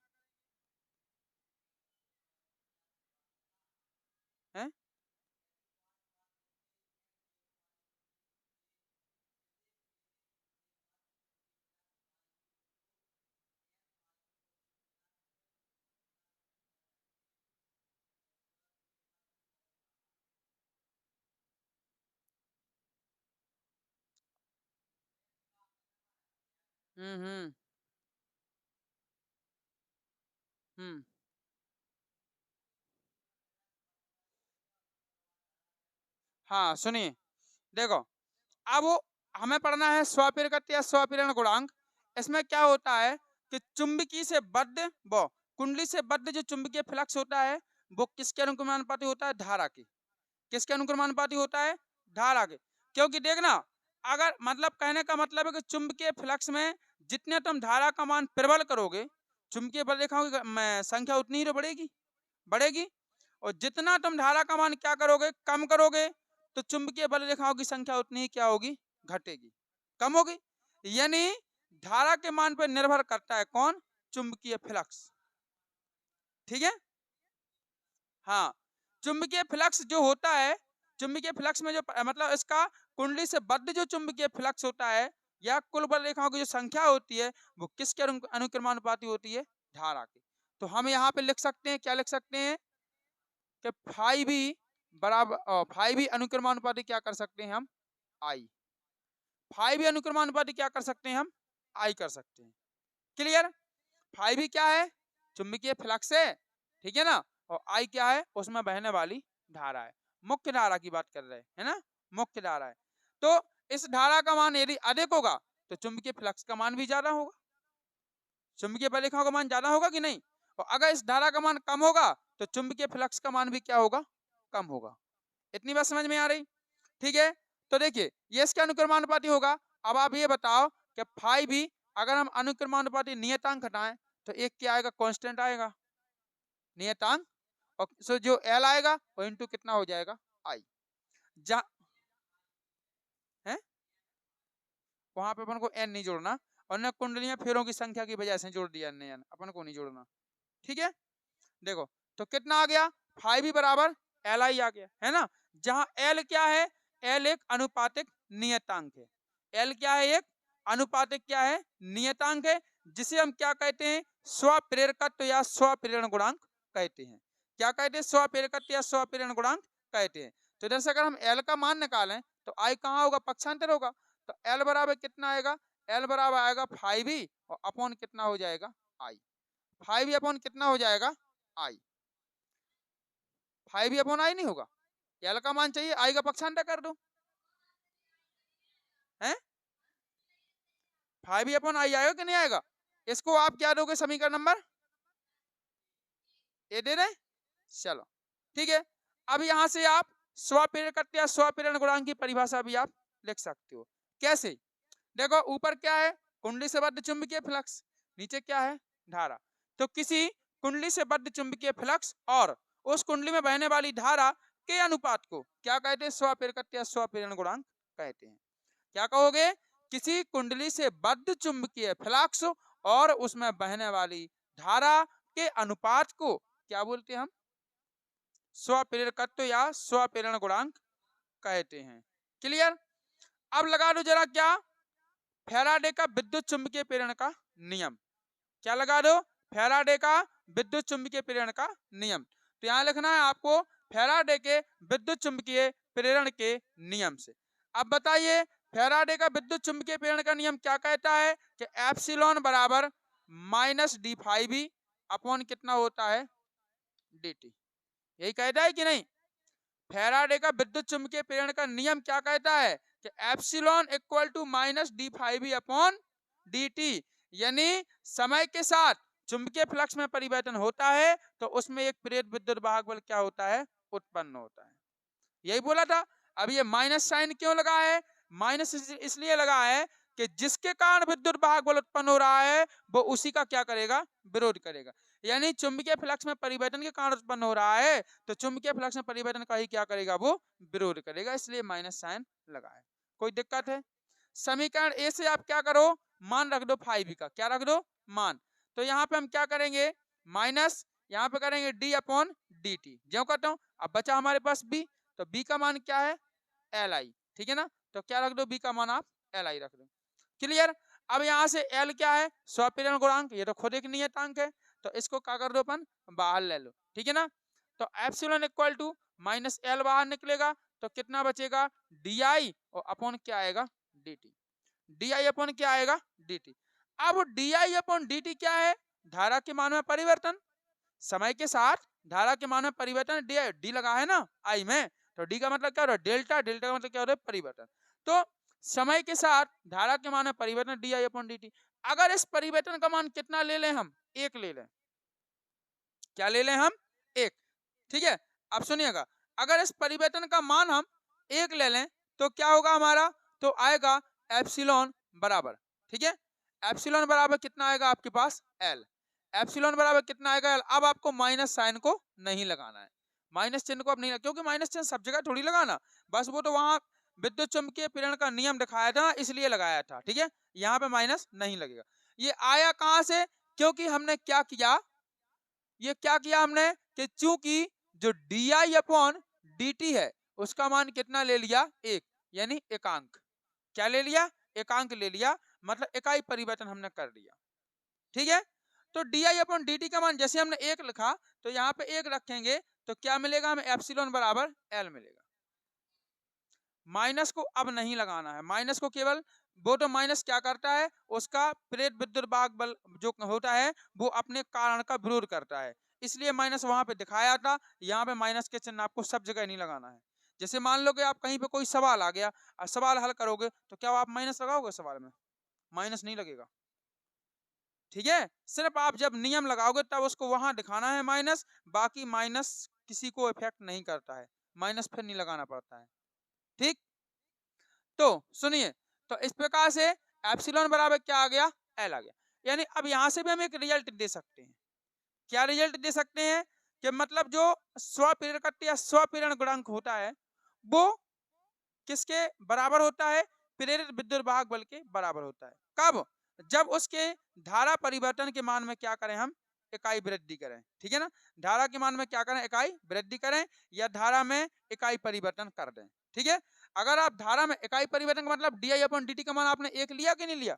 हैं? हम्म। हम्म। हाँ सुनिए, देखो अब वो हमें पढ़ना है स्वप्रेरकत्व या स्वप्रेरण गुणांक। इसमें क्या होता है कि चुंबकीय से बद्ध वो कुंडली से बद्ध जो चुंबकीय फ्लक्स होता है वो किसके अनुक्रमानुपाती होता है, धारा के। किसके अनुक्रमानुपाती होता है, धारा के। क्योंकि देखना, अगर मतलब कहने का मतलब है कि चुंबकीय फ्लक्स में जितने तुम धारा का मान प्रबल करोगे, चुंबकीय बल रेखाओं की संख्या उतनी ही तो बढ़ेगी, बढ़ेगी। और जितना तुम धारा का मान क्या करोगे, कम करोगे, तो चुंबकीय बल रेखाओं की संख्या उतनी ही क्या होगी, घटेगी, कम होगी। यानी धारा के मान पर निर्भर करता है कौन, चुंबकीय फ्लक्स, ठीक है। हाँ, चुंबकीय फ्लक्स जो होता है, चुंबकीय फ्लक्स में जो मतलब इसका कुंडली से बद्ध जो चुंबकीय फ्लक्स होता है या कुल बल रेखाओं की जो संख्या होती है वो किसके अनुक्रमानुपाती होती है, धारा की। तो हम यहाँ पे लिख सकते हैं, क्या लिख सकते हैं कि फाइव भी बराबर, फाइव भी अनुक्रमानुपाती क्या कर सकते हैं हम, आई। फाइव भी अनुक्रमानुपाती क्या कर सकते हैं हम, आई कर सकते हैं। क्लियर। फाइव भी क्या है, चुंबकीय फ्लक्स है, ठीक है ना, और आई क्या है, उसमें बहने वाली धारा है, मुख्य धारा की बात कर रहे हैं, है ना, मुख्य धारा है। तो इस धारा का मान यदि अधिक होगा तो चुंबकीय फ्लक्स का मान भी ज्यादा होगा, चुंबकीय बल रेखाओं का मान ज्यादा होगा कि नहीं। और अगर इस धारा का मान कम होगा तो चुंबकीय फ्लक्स का मान भी क्या होगा, कम होगा। इतनी बात समझ में आ रही, ठीक है। तो देखिए ये इसके अनुक्रमानुपाती होगा। अब आप ये बताओ कि फाइव भी अगर हम अनुक्रमानुपाती नियतांक हटाएं तो एक क्या आएगा, कांस्टेंट आएगा, नियतांक। और सो जो एल आएगा वो इंटू कितना हो जाएगा, आई। जहां है वहां पे अपन को एन नहीं जोड़ना, और न कुंडलियां फेरों की संख्या की वजह से जोड़ दिया एन, अपन को नहीं जोड़ना, ठीक है। देखो तो कितना आ गया, फाइव ही बराबर एल आई आ गया, है ना। जहां एल क्या है, एल एक अनुपातिक नियतांक है, एल क्या है, एक अनुपातिक क्या है, नियतांक है, जिसे हम क्या कहते हैं, स्वप्रेरकत्व या स्वप्रेरण गुणांक कहते हैं। क्या कहते हैं, स्वप्रेरकत्व या स्वप्रेरण गुणांक कहते हैं। तो इधर से अगर हम एल का मान निकालें तो आई कहाँ होगा, पक्षांतर होगा। तो एल बराबर कितना आएगा, एल बराबर आएगा फाइव ही और अपॉन कितना हो जाएगा, आई। फाइव ही अपॉन कितना हो जाएगा, आई। फाइव ही अपॉन आई नहीं होगा, एल का मान चाहिए, आई का पक्षांतर कर दो, हैं। फाइव ही अपॉन आई आएगा कि नहीं आएगा। इसको आप क्या दोगे, समीकरण नंबर ए दे रहे, चलो ठीक है। अब यहां से आप स्वप्रेरकत्व या स्वप्रेरण गुणांक की परिभाषा भी आप लिख सकते हो। कैसे, देखो ऊपर क्या है, कुंडली से बद्ध चुंबकीय फ्लक्स, नीचे क्या है, धारा। तो किसी कुंडली से बद्ध चुंबकीय फ्लक्स और उस कुंडली में बहने वाली धारा के अनुपात को क्या कहते हैं, स्वप्रेरकत्व या स्वप्रेरण गुणांक कहते हैं। क्या कहोगे, किसी कुंडली से बद्ध चुंबकीय फ्लक्स और उसमें बहने वाली धारा के अनुपात को क्या बोलते हैं हम, स्वप्रेरकत्व या स्वप्रेरण गुणांक कहते हैं। क्लियर। अब लगा दो जरा क्या, फैराडे का विद्युत चुंबकीय प्रेरण का नियम। क्या लगा दो, फैराडे का विद्युत चुंबकीय प्रेरण का नियम। तो यहां लिखना है आपको फैराडे के विद्युत चुंबकीय प्रेरण के नियम से। अब बताइए फैराडे का विद्युत चुंबकीय प्रेरण का नियम क्या कहता है कि एप्सिलॉन बराबर माइनस डी फाइव भी अपॉन कितना होता है, डी टी। यही कहता है कि नहीं। फैराडे का विद्युत चुंबकीय प्रेरण का नियम क्या कहता है कि epsilon equal to minus d five भी अपॉन डी टी। यानी समय के साथ चुंबकीय फ्लक्स में परिवर्तन होता है तो उसमें एक प्रेरित विद्युत वाहक बल क्या होता है, उत्पन्न होता है। यही बोला था। अब ये माइनस साइन क्यों लगा है? माइनस इसलिए लगा है कि जिसके कारण विद्युत वाहक बल उत्पन्न हो रहा है वो उसी का क्या करेगा? विरोध करेगा। यानी चुंबकीय फ्लक्स में परिवर्तन के कारण उत्पन्न हो रहा है तो चुंबकीय फ्लक्स में परिवर्तन का ही क्या करेगा? वो विरोध करेगा, इसलिए माइनस साइन लगा है। कोई दिक्कत है? समीकरण ए से आप क्या करो? मान रख दो फाइव का। क्या रख दो? मान। तो यहाँ पे हम क्या करेंगे? माइनस यहाँ पे करेंगे डी अपॉन डी टी, जो करता हूँ। अब बचा हमारे पास बी, तो बी का मान क्या है? एल आई, ठीक है ना। तो क्या रख दो? बी का मान आप एल आई रख दो। क्लियर? अब यहाँ से एल क्या है? स्वप्रेरण गुणांक, ये तो खुद एक नियतांक है, तो इसको क्या कर दो अपन? बाहर ले लो, ठीक है ना। तो epsilon equal to minus L बाहर निकलेगा, तो कितना बचेगा? डी आई और अपॉन क्या आएगा? D T. D I upon क्या आएगा? D T. अब D I upon D T क्या है? धारा के मान में परिवर्तन। समय के साथ धारा के मान में परिवर्तन, डी डी लगा है ना आई में, तो डी का मतलब क्या हो रहा है? डेल्टा। डेल्टा का मतलब क्या हो रहा है? परिवर्तन। तो समय के साथ धारा के मान में परिवर्तन D I upon D T. अगर इस परिवर्तन का मान कितना ले लें हम? एक ले लें। क्या ले लें हम? एक, ठीक है। अब सुनिएगा, अगर इस परिवर्तन का मान हम एक ले लें तो क्या होगा हमारा? तो आएगा एप्सिलॉन बराबर, ठीक है। एप्सिलॉन बराबर कितना आएगा आपके पास? एल। एप्सिलॉन बराबर कितना आएगा? एल। अब आपको माइनस साइन को नहीं लगाना है, माइनस चिन्ह को अब नहीं, क्योंकि माइनस चिन्ह सब जगह थोड़ी लगाना, बस वो तो वहां विद्युत चुंबकीय प्रेरण का नियम दिखाया था इसलिए लगाया था, ठीक है। यहाँ पे माइनस नहीं लगेगा। ये आया कहां से? क्योंकि हमने क्या किया? ये क्या किया हमने कि चूंकि जो D I upon D T है उसका मान कितना ले लिया? एक, यानी एकांक। क्या ले लिया? एकांक ले लिया, मतलब इकाई परिवर्तन हमने कर दिया, ठीक है। तो D I upon D t का मान जैसे हमने एक लिखा तो यहाँ पे एक रखेंगे तो क्या मिलेगा हमें? एप्सिलॉन बराबर एल मिलेगा। माइनस को अब नहीं लगाना है, माइनस को केवल वो तो माइनस क्या करता है? उसका प्रेरित विद्युत वाहक बल जो होता है वो अपने कारण का विरोध करता है, इसलिए माइनस वहां पे दिखाया था। यहाँ पे माइनस के चिन्ह आपको सब जगह नहीं लगाना है। जैसे मान लो कि आप कहीं पे कोई सवाल आ गया और सवाल हल करोगे तो क्या आप माइनस लगाओगे? सवाल में माइनस नहीं लगेगा, ठीक है। सिर्फ आप जब नियम लगाओगे तब उसको वहां दिखाना है माइनस, बाकी माइनस किसी को इफेक्ट नहीं करता है, माइनस फिर नहीं लगाना पड़ता है, ठीक। तो सुनिए, तो इस प्रकार से एप्सिलॉन बराबर क्या आ गया? एल आ गया। यानी अब यहां से भी हम एक रिजल्ट दे सकते हैं। क्या रिजल्ट दे सकते हैं? कि मतलब जो स्वप्रेरकत्व या स्वप्रेरण गुणांक होता है वो किसके बराबर होता है? प्रेरित विद्युत वाहक बल के बराबर होता है। कब? जब उसके धारा परिवर्तन के मान में क्या करें हम? इकाई वृद्धि करें, ठीक है ना। धारा के मान में क्या करें? इकाई वृद्धि करें या धारा में इकाई परिवर्तन कर दें, ठीक है। अगर आप धारा में इकाई परिवर्तन का मतलब D I upon D t का मान आपने एक लिया कि नहीं लिया?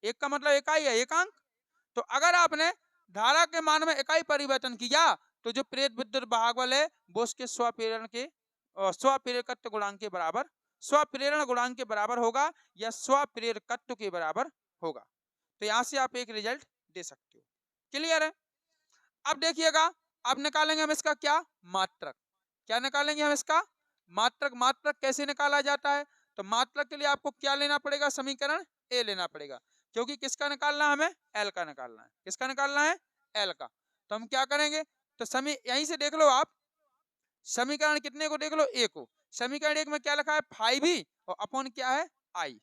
एक का मतलब इकाई है, एकांक। तो अगर आपने धारा के मान में इकाई परिवर्तन किया तो जो प्रेरित विद्युत वाहक बल है वो उसके स्वप्रेरण के स्वप्रेरकत्व गुणांक के बराबर, स्वप्रेरण गुणांक के बराबर होगा या स्वप्रेरकत्व के बराबर होगा। तो यहां से आप एक रिजल्ट दे सकते हो। क्लियर है? अब देखिएगा, अब निकालेंगे हम इसका क्या? मात्रक। क्या निकालेंगे हम इसका? मात्रक। मात्रक कैसे निकाला जाता है? तो मात्रक के लिए आपको क्या लेना पड़ेगा? समीकरण ए लेना पड़ेगा, क्योंकि किसका निकालना है? हमें एल का निकालना है। किसका निकालना है? एल का। तो हम क्या करेंगे? तो यहीं से देख लो आप, समीकरण कितने को देख लो? ए को। समीकरण एक में क्या लिखा है? 5e और अपॉन क्या है? आई।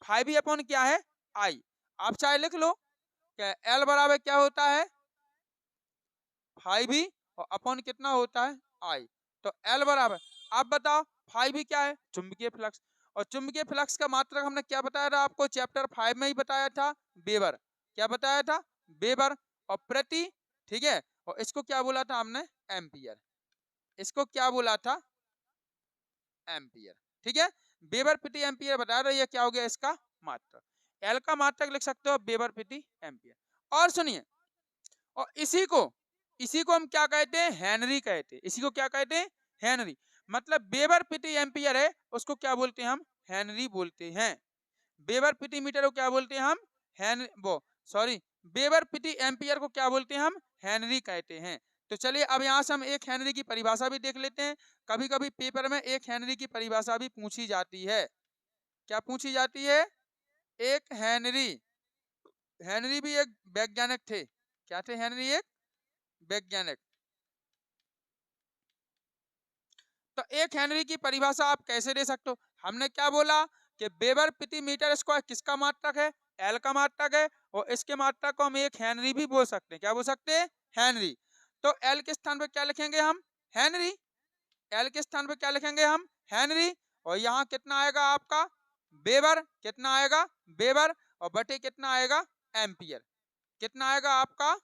5e अपॉन क्या है? आई। आप चाहे लिख लो क्या एल बराबर क्या होता है? 5e और अपॉन कितना होता है? आई। तो एल बराबर, आप बताओ 5e क्या है? चुंबकीय फ्लक्स। और चुंबकीय फ्लक्स का मात्रक हमने क्या बताया था आपको? चैप्टर 5 में ही बताया था, वेबर। क्या बताया था? वेबर। और प्रति, ठीक है। और इसको क्या बोला था हमने? एम्पियर। इसको क्या बोला था? एम्पियर, ठीक है। वेबर प्रति एम्पियर बताया था, ये क्या हो गया इसका मात्रक। एल का मात्रक लिख सकते हो वेबर प्रति एम्पियर। और सुनिए, और इसी को हम क्या कहते हैं? हेनरी कहते हैं। इसी को क्या कहते हैं? हेनरी। मतलब वेबर प्रति एम्पियर है उसको क्या बोलते हैं हम? हेनरी बोलते हैं। वेबर प्रति मीटर को क्या बोलते हैं हम? सॉरी, वेबर प्रति एम्पियर को क्या बोलते हैं हम? हेनरी कहते हैं। तो चलिए अब यहाँ से हम एक हेनरी की परिभाषा भी देख लेते हैं। कभी कभी पेपर में एक हेनरी की परिभाषा भी पूछी जाती है। क्या पूछी जाती है? एक हेनरी। हेनरी भी एक वैज्ञानिक थे। क्या थे हेनरी? एक वैज्ञानिक। तो 1 हेनरी की परिभाषा आप कैसे दे सकते हो? हमने क्या बोला कि वेबर प्रति मीटर स्क्वायर किसका मात्रक है? एल का मात्रक है, और इसके मात्रक को हम 1 हेनरी भी बोल सकते हैं। क्या बोल सकते हैं? हेनरी। तो एल के स्थान पे क्या लिखेंगे हम? हेनरी। एल के स्थान पे क्या लिखेंगे हम? हेनरी। और यहाँ कितना आएगा आपका? वेबर। कितना आएगा? वेबर। और बटे कितना आएगा? एम्पियर। कितना आएगा आपका?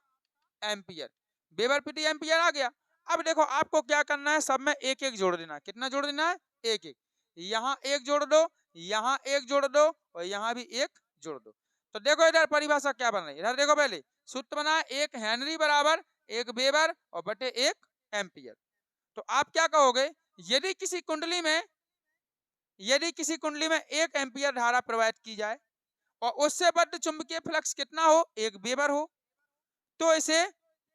एम्पियर। वेबर प्रति एम्पियर आ गया। अब देखो आपको क्या करना है, सब में एक एक जोड़ देना है। कितना जोड़ देना है? एक एक। यहाँ एक जोड़ दो, यहाँ एक जोड़ दो, और यहाँ भी एक जोड़ दो। तो देखो इधर परिभाषा क्या बन रही है, इधर देखो पहले सूत्र बना है 1 हेनरी बराबर 1 वेबर और बटे 1 एम्पियर। तो आप क्या कहोगे, यदि किसी कुंडली में 1 एम्पियर धारा प्रवाहित की जाए और उससे बद्ध चुंबकीय फ्लक्स कितना हो? 1 वेबर हो,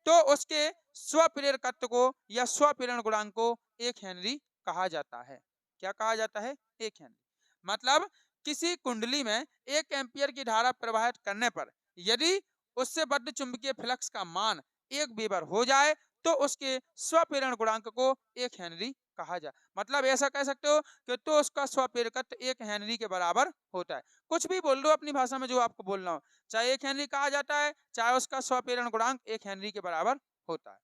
तो उसके स्वप्रेरकत्व को या स्वप्रेरण गुणांक को 1 हेनरी कहा जाता है। क्या कहा जाता है? 1 हेनरी। मतलब किसी कुंडली में 1 एम्पियर की धारा प्रवाहित करने पर यदि उससे बद्ध चुंबकीय फ्लक्स का मान 1 वेबर हो जाए तो उसके स्वप्रेरण गुणांक को 1 हेनरी कहा जाए। मतलब ऐसा कह सकते हो कि तो उसका स्वप्रेरकत्व 1 हेनरी के बराबर होता है। कुछ भी बोल दो अपनी भाषा में जो आपको बोलना हो, चाहे 1 हेनरी कहा जाता है, चाहे उसका स्वप्रेरण गुणांक 1 हेनरी के बराबर होता है।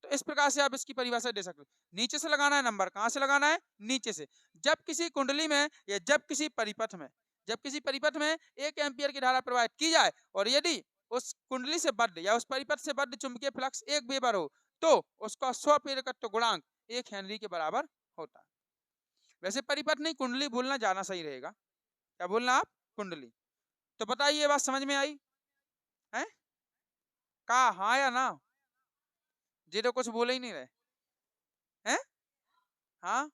तो इस प्रकार से आप इसकी परिभाषा दे सकते हो। नीचे से लगाना है नंबर, कहां से लगाना है? नीचे से। जब किसी कुंडली में या जब किसी परिपथ में 1 एम्पियर की धारा प्रवाहित की जाए और यदि उस कुंडली से बद्ध या उस परिपथ से बद्ध चुंबकीय फ्लक्स 1 वेबर हो तो उसका स्वप्रेरकत्व गुणांक 1 हेनरी के बराबर होता है। वैसे परिपथ नहीं, कुंडली बोलना ज्यादा सही रहेगा। क्या बोलना आप? कुंडली। तो बताइए ये बात समझ में आई है? कहा हाँ या ना? जी तो कुछ बोले ही नहीं रहे हैं। हाँ,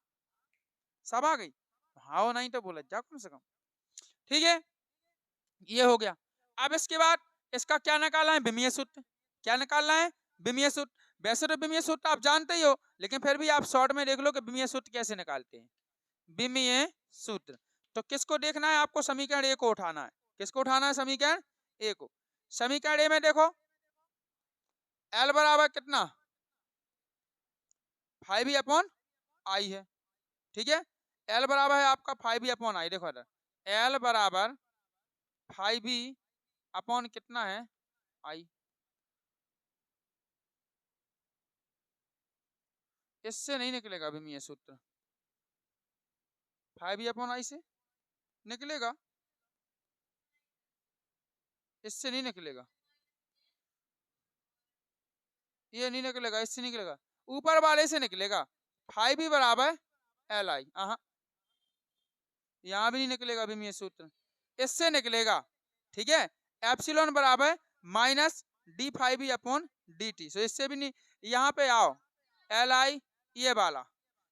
सब आ गई। हाँ नहीं तो बोला जा कम से कम। ठीक है, ये हो गया। अब इसके बाद इसका क्या निकालना है? विमीय सूत्र। क्या निकालना है? विमीय सूत्र। वैसे तो विमीय सूत्र आप जानते ही हो, लेकिन फिर भी आप शॉर्ट में देख लो कि विमीय सूत्र कैसे निकालते हैं। विमीय सूत्र तो किसको देखना है आपको? समीकरण ए को उठाना है। किसको उठाना है? समीकरण ए को। समीकरण ए में देखो एल बराबर कितना? 5e/i है। ठीक है, एल बराबर है आपका 5e/i। देखो इधर एल बराबर 5e/ कितना है? आई। इससे नहीं निकलेगा विमीय सूत्र, 5e/i से निकलेगा, इससे नहीं निकलेगा, ये नहीं निकलेगा, इससे निकलेगा, ऊपर वाले से निकलेगा। 5e बराबर li। यहाँ भी नहीं निकलेगा विमीय सूत्र, इससे निकलेगा। ठीक है, एप्सिलॉन बराबर -d5e/dt। सो इससे भी नहीं। यहाँ पे आओ li ये वाला,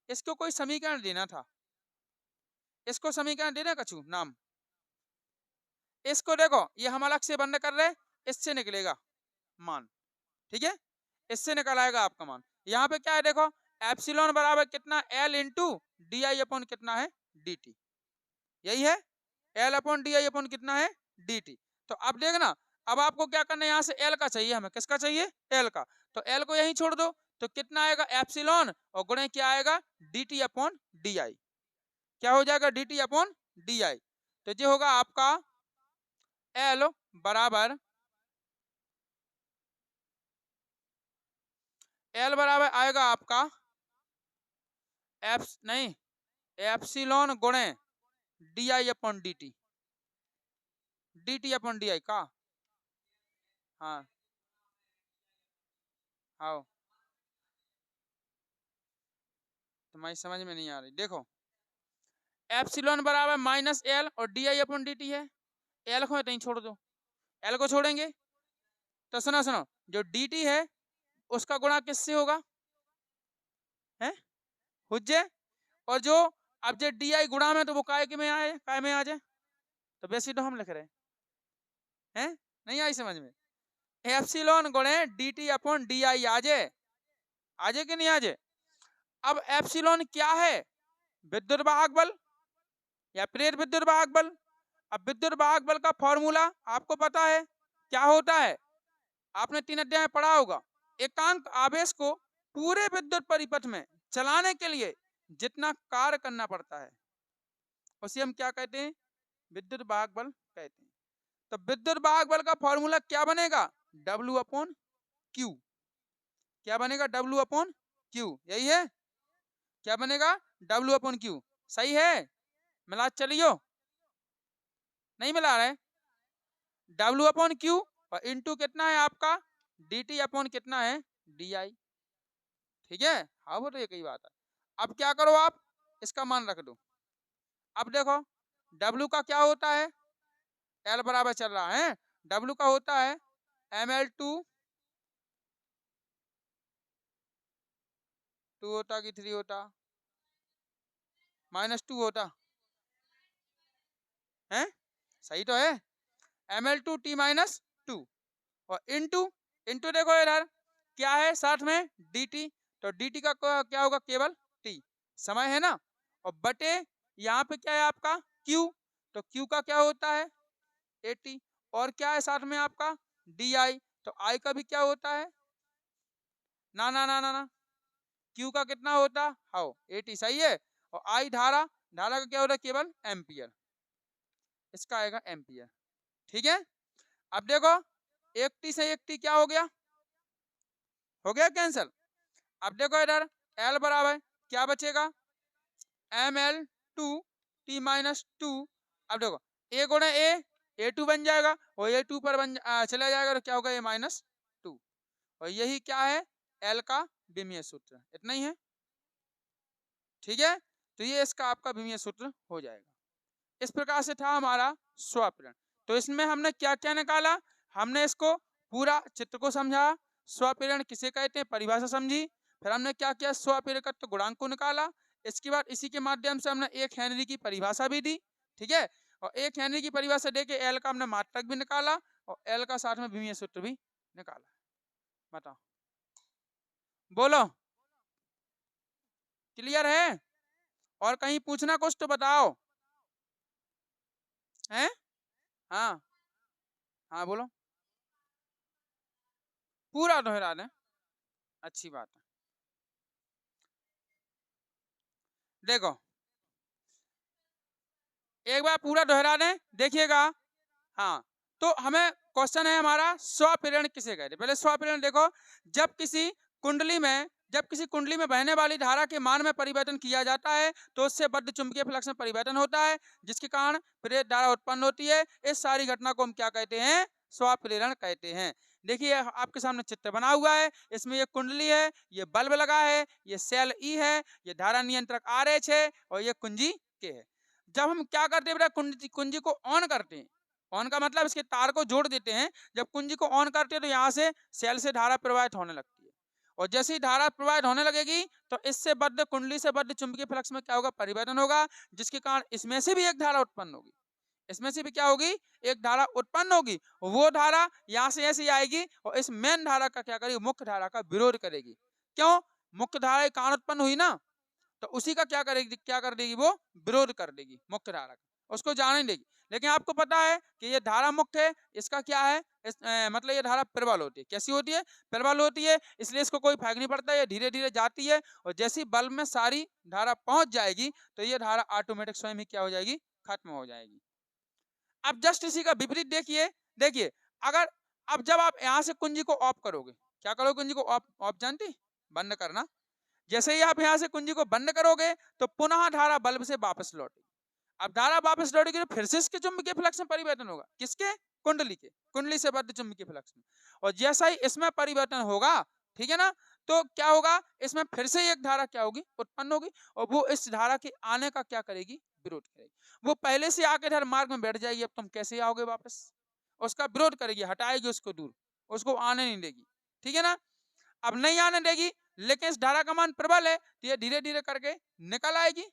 इसको कोई समीकरण देना था, इसको समीकरण देना कछु नाम। इसको देखो ये हम अलग से बंद कर रहे, इससे निकलेगा मान। ठीक है, इससे निकल आएगा आपका मान। यहाँ पे क्या है देखो, एप्सिलॉन बराबर कितना? L into D I upon कितना है? D T. यही है, L upon D I upon कितना है? D T. तो अब देखना, अब आपको क्या करना है, यहाँ से एल का चाहिए हमें। किसका चाहिए? एल का। तो एल को यहीं छोड़ दो, तो कितना आएगा? एप्सिलॉन और गुणे क्या आएगा? D T upon D I. क्या हो जाएगा? D T upon D I. तो ये होगा आपका एल बराबर, एल बराबर आएगा आपका एप्स नहीं, एप्सिलॉन गुणे D I upon D T, D T upon D I का। हाँ आओ, तुम्हारी समझ में नहीं आ रही। देखो एप्सिलॉन बराबर -l और D I upon D T है। एल को नहीं छोड़ दो, एल को छोड़ेंगे तो सुनो सुनो, जो डी टी है उसका गुणा किससे होगा? है हुज्जे। और जो अब जो डी आई गुणा में, तो वो काय के में आए, काय में आ जाए, तो वैसे तो हम लिख रहे हैं। नहीं आई समझ में? एप्सिलॉन गुणे D T upon D I आ जाए, आ जाए कि नहीं आ जाए? अब एप्सिलॉन क्या है? विद्युत वाहक बल या प्रेरित विद्युत वाहक बल। अब विद्युत वाहक बल का फॉर्मूला आपको पता है क्या होता है, आपने 3 अध्याय में पढ़ा होगा। एकांक आवेश को पूरे विद्युत परिपथ में चलाने के लिए जितना कार्य करना पड़ता है उसे हम क्या कहते हैं, विद्युत वाहक बल कहते हैं। तो विद्युत वाहक बल का फॉर्मूला क्या बनेगा, W अपॉन Q। क्या बनेगा, W अपॉन Q, यही है, क्या बनेगा, W अपॉन Q। सही है, मिला चलियो, नहीं मिला रहे, W अपॉन Q और इंटू कितना है आपका dt अपॉन कितना है di। ठीक है, हाँ वो तो एक ही बात है। अब क्या करो आप, इसका मान रख दो। अब देखो W का क्या होता है, L बराबर चल रहा है, W का होता है ml2 2 होता कि 3 होता, -2 होता है, सही तो है, ml2t-2 और इंटू इंटू देखो इधर क्या है साथ में dt, तो dt का क्या होगा, केवल t समय है ना, और बटे यहाँ पे क्या है आपका q, तो q का क्या होता है 80, और क्या है साथ में आपका di, तो i का भी क्या होता है, ना ना ना ना ना, q का कितना होता, हाउ 80, सही है, और i धारा, धारा का क्या होता है केवल एम्पियर, इसका आएगा एम्पियर। ठीक है, अब देखो 1t से 1t क्या हो गया कैंसल। अब देखो इधर L बराबर क्या बचेगा, ml2t-2, अब देखो a गुणा a2 बन जाएगा और a2 पर चला जाएगा तो क्या होगा a-2, और यही क्या है L का विमीय सूत्र, इतना ही है। ठीक है, तो ये इसका आपका विमीय सूत्र हो जाएगा। इस प्रकार से था हमारा स्वापीड़न। तो इसमें हमने क्या क्या निकाला, हमने इसको पूरा चित्र को समझा, स्वापीड़न किसे कहते हैं परिभाषा समझी, फिर हमने क्या किया स्वापीड़कत्व गुणांक को निकाला, इसके बाद इसी के माध्यम से हमने 1 हेनरी की परिभाषा भी दी। ठीक है, और 1 हेनरी की परिभाषा देके एल का हमने मात्रक भी निकाला और एल का साथ में विमीय सूत्र भी निकाला। बताओ, बोलो, क्लियर है, और कहीं पूछना कुछ तो बताओ है। हाँ हाँ बोलो, पूरा दोहरा दें, अच्छी बात है। देखो एक बार पूरा दोहरा दें, देखिएगा। हाँ, तो हमें क्वेश्चन है हमारा स्वप्रेरण किसे कहते हैं। पहले स्वप्रेरण देखो, जब किसी कुंडली में बहने वाली धारा के मान में परिवर्तन किया जाता है तो उससे बद्ध चुंबकीय फ्लक्स में परिवर्तन होता है, जिसके कारण प्रेरित धारा उत्पन्न होती है। इस सारी घटना को हम क्या कहते हैं, स्वप्रेरण कहते हैं। देखिए आपके सामने चित्र बना हुआ है, इसमें ये कुंडली है, ये बल्ब लगा है, ये सेल ई है, ये धारा नियंत्रक RH है और ये कुंजी के है। जब हम क्या करते हैं बेटा, कुंजी को ऑन करते हैं, ऑन का मतलब इसके तार को जोड़ देते हैं, जब कुंजी को ऑन करते हैं तो यहाँ से सेल से धारा प्रवाहित होने लगती है, और जैसे ही धारा प्रवाहित होने लगेगी तो इससे बद्ध कुंडली से बद्ध चुंबकीय फ्लक्स में क्या होगा, परिवर्तन होगा, जिसके कारण इसमें से भी एक धारा उत्पन्न होगी, इसमें से भी क्या होगी, एक धारा उत्पन्न होगी। वो धारा यहाँ से ऐसे आएगी और इस मेन धारा का क्या करेगी, मुख्य धारा का विरोध करेगी। क्यों, मुख्य धारा के कारण उत्पन्न हुई ना, तो उसी का क्या करेगी, क्या कर देगी, वो विरोध कर देगी मुख्य धारा का, उसको जाने देगी। लेकिन आपको पता है कि ये धारा मुख्य है, इसका क्या है, मतलब ये धारा प्रबल होती है। कैसी होती है, प्रबल होती है, इसलिए इसको कोई फर्क नहीं पड़ता, ये धीरे धीरे जाती है और जैसी बल्ब में सारी धारा पहुंच जाएगी तो ये धारा ऑटोमेटिक स्वयं ही क्या हो जाएगी, खत्म हो जाएगी। अब जस्ट इसी का विपरीत देखिए, देखिए अगर अब जब आप यहाँ से कुंजी को ऑफ करोगे, क्या करोगे, कुंजी को ऑफ, ऑफ जानती, बंद करना, जैसे ही आप यहाँ से कुंजी को बंद करोगे तो पुनः धारा बल्ब से वापस लौटेगी। अब धारा वापस लौटेगी तो फिर से इसके चुंबकीय फ्लक्स में परिवर्तन होगा, किसके, कुंडली के, कुंडली से बद्ध चुंबकीय फ्लक्स में, और जैसा ही इसमें परिवर्तन होगा, ठीक है ना, तो क्या होगा, इसमें फिर से एक धारा क्या होगी, उत्पन्न होगी, और वो इस धारा के आने का क्या करेगी, विरोध करेगी। वो पहले से आके इधर मार्ग में बैठ जाएगी, अब तुम कैसे आओगे वापस, उसका विरोध करेगी, हटाएगी उसको दूर, उसको आने नहीं देगी। ठीक है ना, अब नहीं आने देगी, लेकिन इस धारा का मान प्रबल है तो ये धीरे धीरे करके निकल आएगी,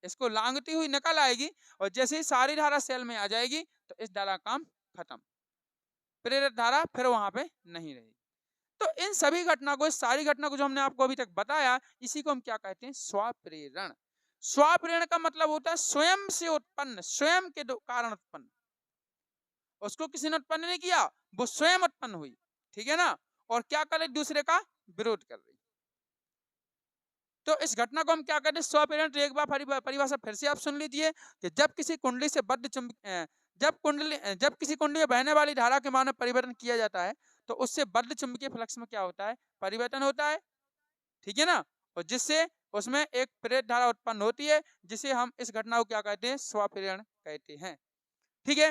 इसको लांघती हुई निकल आएगी, और जैसे ही सारी धारा सेल में आ जाएगी तो इस धारा का काम खत्म, प्रेरित धारा फिर वहां पे नहीं रहेगी। तो इन सभी घटना को, इस सारी घटना को जो हमने आपको अभी तक बताया, इसी को हम क्या कहते हैं, स्वप्रेरण। स्वप्रेरण का मतलब होता है स्वयं से उत्पन्न, स्वयं के कारण उत्पन्न, उसको किसी ने उत्पन्न नहीं किया, वो स्वयं उत्पन्न हुई। ठीक है ना, और क्या करे, दूसरे का विरोध कर रही। तो इस घटना को हम क्या कहते हैं, स्वप्रेरण। एक बार परिभाषा फिर से आप सुन लीजिए कि जब किसी कुंडली से बद्ध जब किसी कुंडली में बहने वाली धारा के मान में परिवर्तन किया जाता है तो उससे बद्ध चुंबकीय फ्लक्स में क्या होता है, परिवर्तन होता है, ठीक है ना। और जिससे उसमें एक प्रेरित धारा उत्पन्न होती है, जिसे हम इस घटना को क्या कहते हैं, स्वप्रेरण कहते हैं, ठीक है।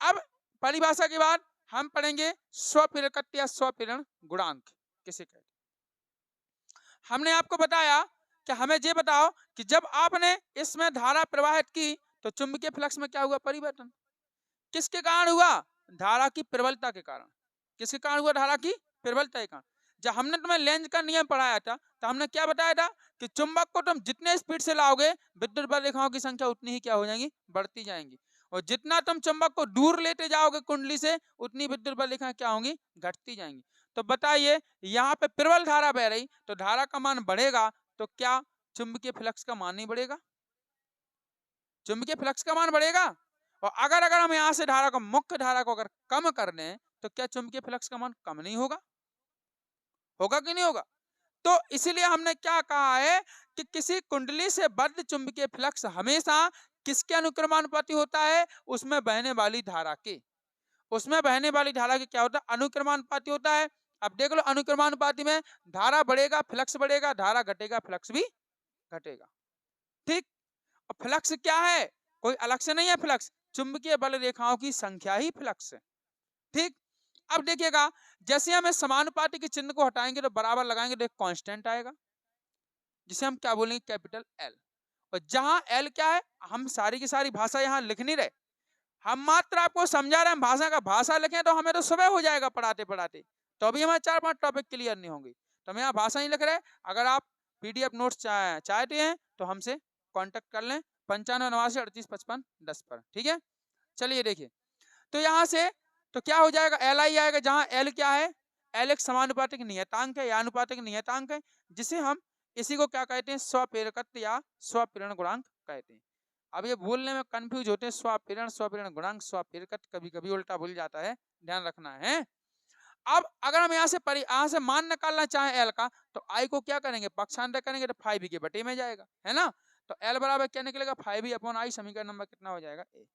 अब परिभाषा के बाद हम पढ़ेंगे स्वप्रेरकत्व या स्वप्रेरण गुणांक किसे कहते हैं। हमने आपको बताया कि हमें ये बताओ कि जब आपने इसमें धारा प्रवाहित की तो चुंबकीय फ्लक्स में क्या हुआ, परिवर्तन। किसके कारण हुआ, धारा की प्रबलता के कारण। किसके कारण हुआ, धारा की प्रबलता के कारण। जब हमने तुम्हें लेंज का नियम पढ़ाया था तो हमने क्या बताया था कि चुंबक को तुम जितने स्पीड से लाओगे विद्युत बल रेखाओं की संख्या उतनी ही क्या हो जाएंगी, बढ़ती जाएंगी। और जितना तुम चुंबक को दूर लेते जाओगे कुंडली से उतनी विद्युत बल रेखाएं क्या होंगी, घटती जाएंगी। तो बताइए यहाँ पे प्रबल धारा बह रही तो धारा का मान बढ़ेगा तो क्या चुंबकीय फ्लक्स का मान नहीं बढ़ेगा, चुंबकीय फ्लक्स का मान बढ़ेगा। और अगर हम यहाँ से धारा को, मुख्य धारा को अगर कम कर दें तो क्या चुंबकीय फ्लक्स का मान कम नहीं होगा, होगा कि नहीं होगा। तो इसलिए हमने क्या कहा है कि किसी कुंडली से बद्ध चुंबकीय फ्लक्स हमेशा किसके अनुक्रमानुपाती होता है, उसमें बहने वाली धारा के, उसमें बहने वाली धारा के क्या होता है, अनुक्रमानुपाती होता है। अब देख लो अनुक्रमानुपाती में धारा बढ़ेगा फ्लक्स बढ़ेगा, धारा घटेगा फ्लक्स भी घटेगा, ठीक। और फ्लक्स क्या है, कोई अलग से नहीं है, फ्लक्स चुंबकीय बल रेखाओं की संख्या ही फ्लक्स है, ठीक। अब देखिएगा जैसे हम इस समानुपाती के चिन्ह को हटाएंगे तो बराबर लगाएंगे तो एक कांस्टेंट आएगा जिसे हम क्या बोलेंगे, कैपिटल एल। और जहां एल क्या है, हम सारी की सारी भाषा यहाँ लिख नहीं रहे, हम मात्र आपको समझा रहे हैं भाषा का। भाषा लिखें तो हमें तो सुबह हो जाएगा पढ़ाते पढ़ाते, तो अभी हमारे 4-5 टॉपिक क्लियर नहीं होंगे, तो हम यहाँ भाषा ही लिख रहे हैं। अगर आप पीडीएफ नोट्स चाहते हैं तो हमसे कांटेक्ट कर लें 95 89 38 55 10 पर, ठीक है। चलिए देखिए, तो यहाँ से तो क्या हो जाएगा, एल आई आएगा, जहाँ एल क्या है, एल एक समानुपातिक नियतांक है या अनुपातिक नियतांक है, जिसे हम इसी को क्या कहते हैं, स्वप्रेरकत्व या स्वप्रेरण गुणांक कहते हैं। अब ये बोलने में कंफ्यूज होते हैं, स्वप्रेरण स्वप्रेरण गुणांक स्वप्रेरकत्व कभी कभी उल्टा भूल जाता है, ध्यान रखना है। अब अगर हम यहाँ से मान निकालना चाहें एल का तो आई को क्या करेंगे, पक्षांतर करेंगे तो 5 के बटे में जाएगा, है ना। तो एल बराबर क्या निकलेगा, 5 समीकरण नंबर कितना हो जाएगा, ए।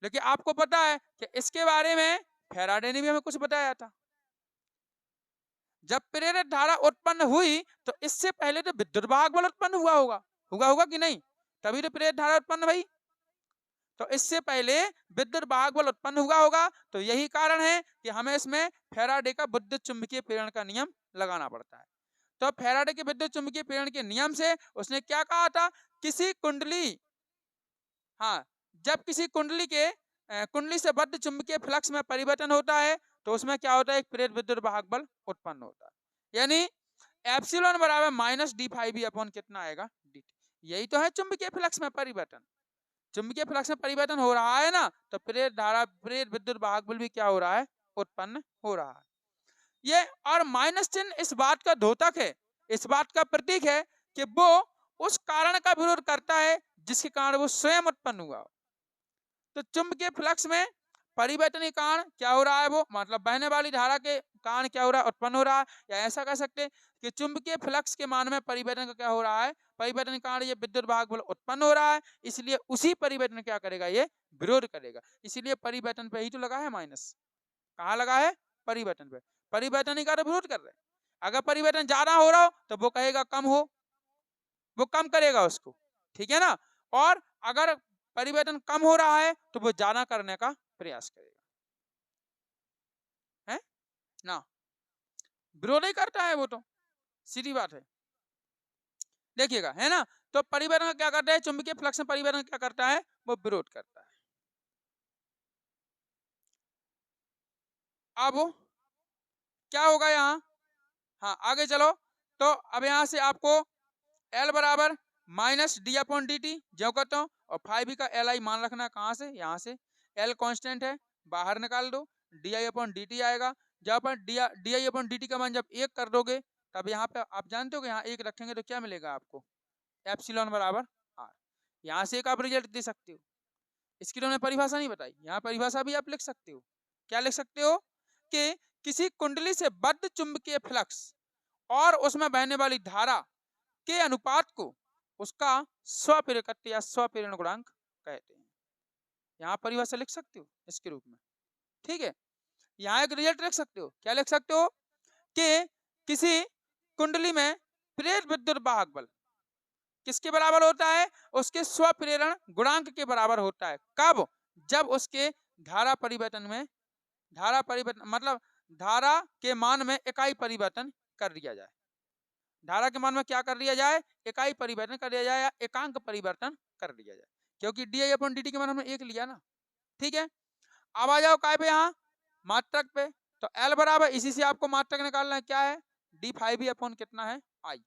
लेकिन आपको पता है कि इसके बारे में फैराडे ने भी हमें कुछ बताया था। जब प्रेरित धारा उत्पन्न हुई तो इससे पहले तो विद्युत वाहक बल उत्पन्न होगा कि नहीं, तभी तो प्रेरित धारा उत्पन्न हुई। तो इससे पहले विद्युत वाहक बल उत्पन्न हुआ होगा, तो यही कारण है कि हमें इसमें फैराडे का विद्युत चुंबकीय प्रेरण का नियम लगाना पड़ता है। तो फैराडे के विद्युत चुंबकीय प्रेरण के नियम से उसने क्या कहा था, किसी कुंडली, हाँ, जब किसी कुंडली से बद्ध चुंबकीय फ्लक्स में परिवर्तन होता है तो उसमें क्या होता है, एक प्रेरित विद्युत वाहक बल उत्पन्न होता है। यानी एप्सिलॉन बराबर minus d phi B upon कितना आएगा, डी टी। यही तो है चुंबकीय फ्लक्स में परिवर्तन। चुंबकीय फ्लक्स में परिवर्तन हो रहा है ना, तो प्रेरित विद्युत वाहक बल भी क्या हो रहा है, उत्पन्न हो रहा है। ये और माइनस चिन्ह इस बात का द्योतक है, इस बात का प्रतीक है कि वो उस कारण का विरोध करता है जिसके कारण वो स्वयं उत्पन्न हुआ। तो चुंबकीय फ्लक्स में परिवर्तन के कारण क्या हो रहा है, वो मतलब बहने वाली धारा के कारण क्या हो रहा है, उत्पन्न हो रहा है। या ऐसा कह सकते हैं कि चुंबकीय फ्लक्स के मान में परिवर्तन का क्या हो रहा है, परिवर्तन के कारण ये विद्युत वाहक बल उत्पन्न हो रहा है, इसलिए उसी परिवर्तन क्या करेगा, ये विरोध करेगा। इसीलिए परिवर्तन पे ही तो लगा है माइनस, कहाँ लगा है, परिवर्तन पे। परिवर्तन का विरोध कर रहे हैं। अगर परिवर्तन ज्यादा हो रहा हो तो वो कहेगा कम हो, वो कम करेगा उसको, ठीक है ना। और अगर परिवर्तन कम हो रहा है तो वो ज्यादा करने का प्रयास करेगा, है ना, विरोध ही करता है वो, तो सीधी बात है। देखिएगा, है ना। तो परिवर्तन क्या करता है, चुंबकीय फ्लक्स में परिवर्तन क्या करता है, वो विरोध करता है। अब क्या होगा यहाँ, हाँ आगे चलो। तो अब यहाँ से आपको एल बराबर minus D upon D T जो करता हूँ, और 5 का एल आई मान रखना, कहाँ से, यहाँ से। एल कांस्टेंट है, बाहर निकाल दो, D I upon D T आएगा। जब पर D I upon D t का मान जब 1 कर दोगे तब यहाँ पे आप जानते हो कि यहाँ 1 रखेंगे तो क्या मिलेगा आपको, एप्सिलॉन बराबर आर। यहाँ से एक आप रिजल्ट दे सकते हो। इसकी तो हमने परिभाषा नहीं बताई, यहाँ परिभाषा भी आप लिख सकते हो। क्या लिख सकते हो कि किसी कुंडली से बद्ध चुंबकीय फ्लक्स और उसमें बहने वाली धारा के अनुपात को उसका स्वप्रेरकत्व या स्वप्रेरण गुणांक कहते हैं। यहाँ परिभाषा लिख सकते हो इसके रूप में, ठीक है। यहाँ एक रिजल्ट लिख सकते हो, क्या लिख सकते हो कि किसी कुंडली में प्रेरित विद्युत वाहक बल किसके बराबर होता है, उसके स्वप्रेरण गुणांक के बराबर होता है। कब, जब उसके धारा परिवर्तन मतलब धारा के मान में इकाई परिवर्तन कर दिया जाए। धारा के मान में क्या कर दिया जाए, इकाई परिवर्तन कर दिया जाए या एकांक परिवर्तन कर दिया जाए, क्योंकि di/dt के मान हमने एक लिया ना, ठीक है। अब आ जाओ काय पे, यहाँ मात्रक पे। तो L बराबर, इसी से आपको मात्रक निकालना है, क्या है d5 कितना है I।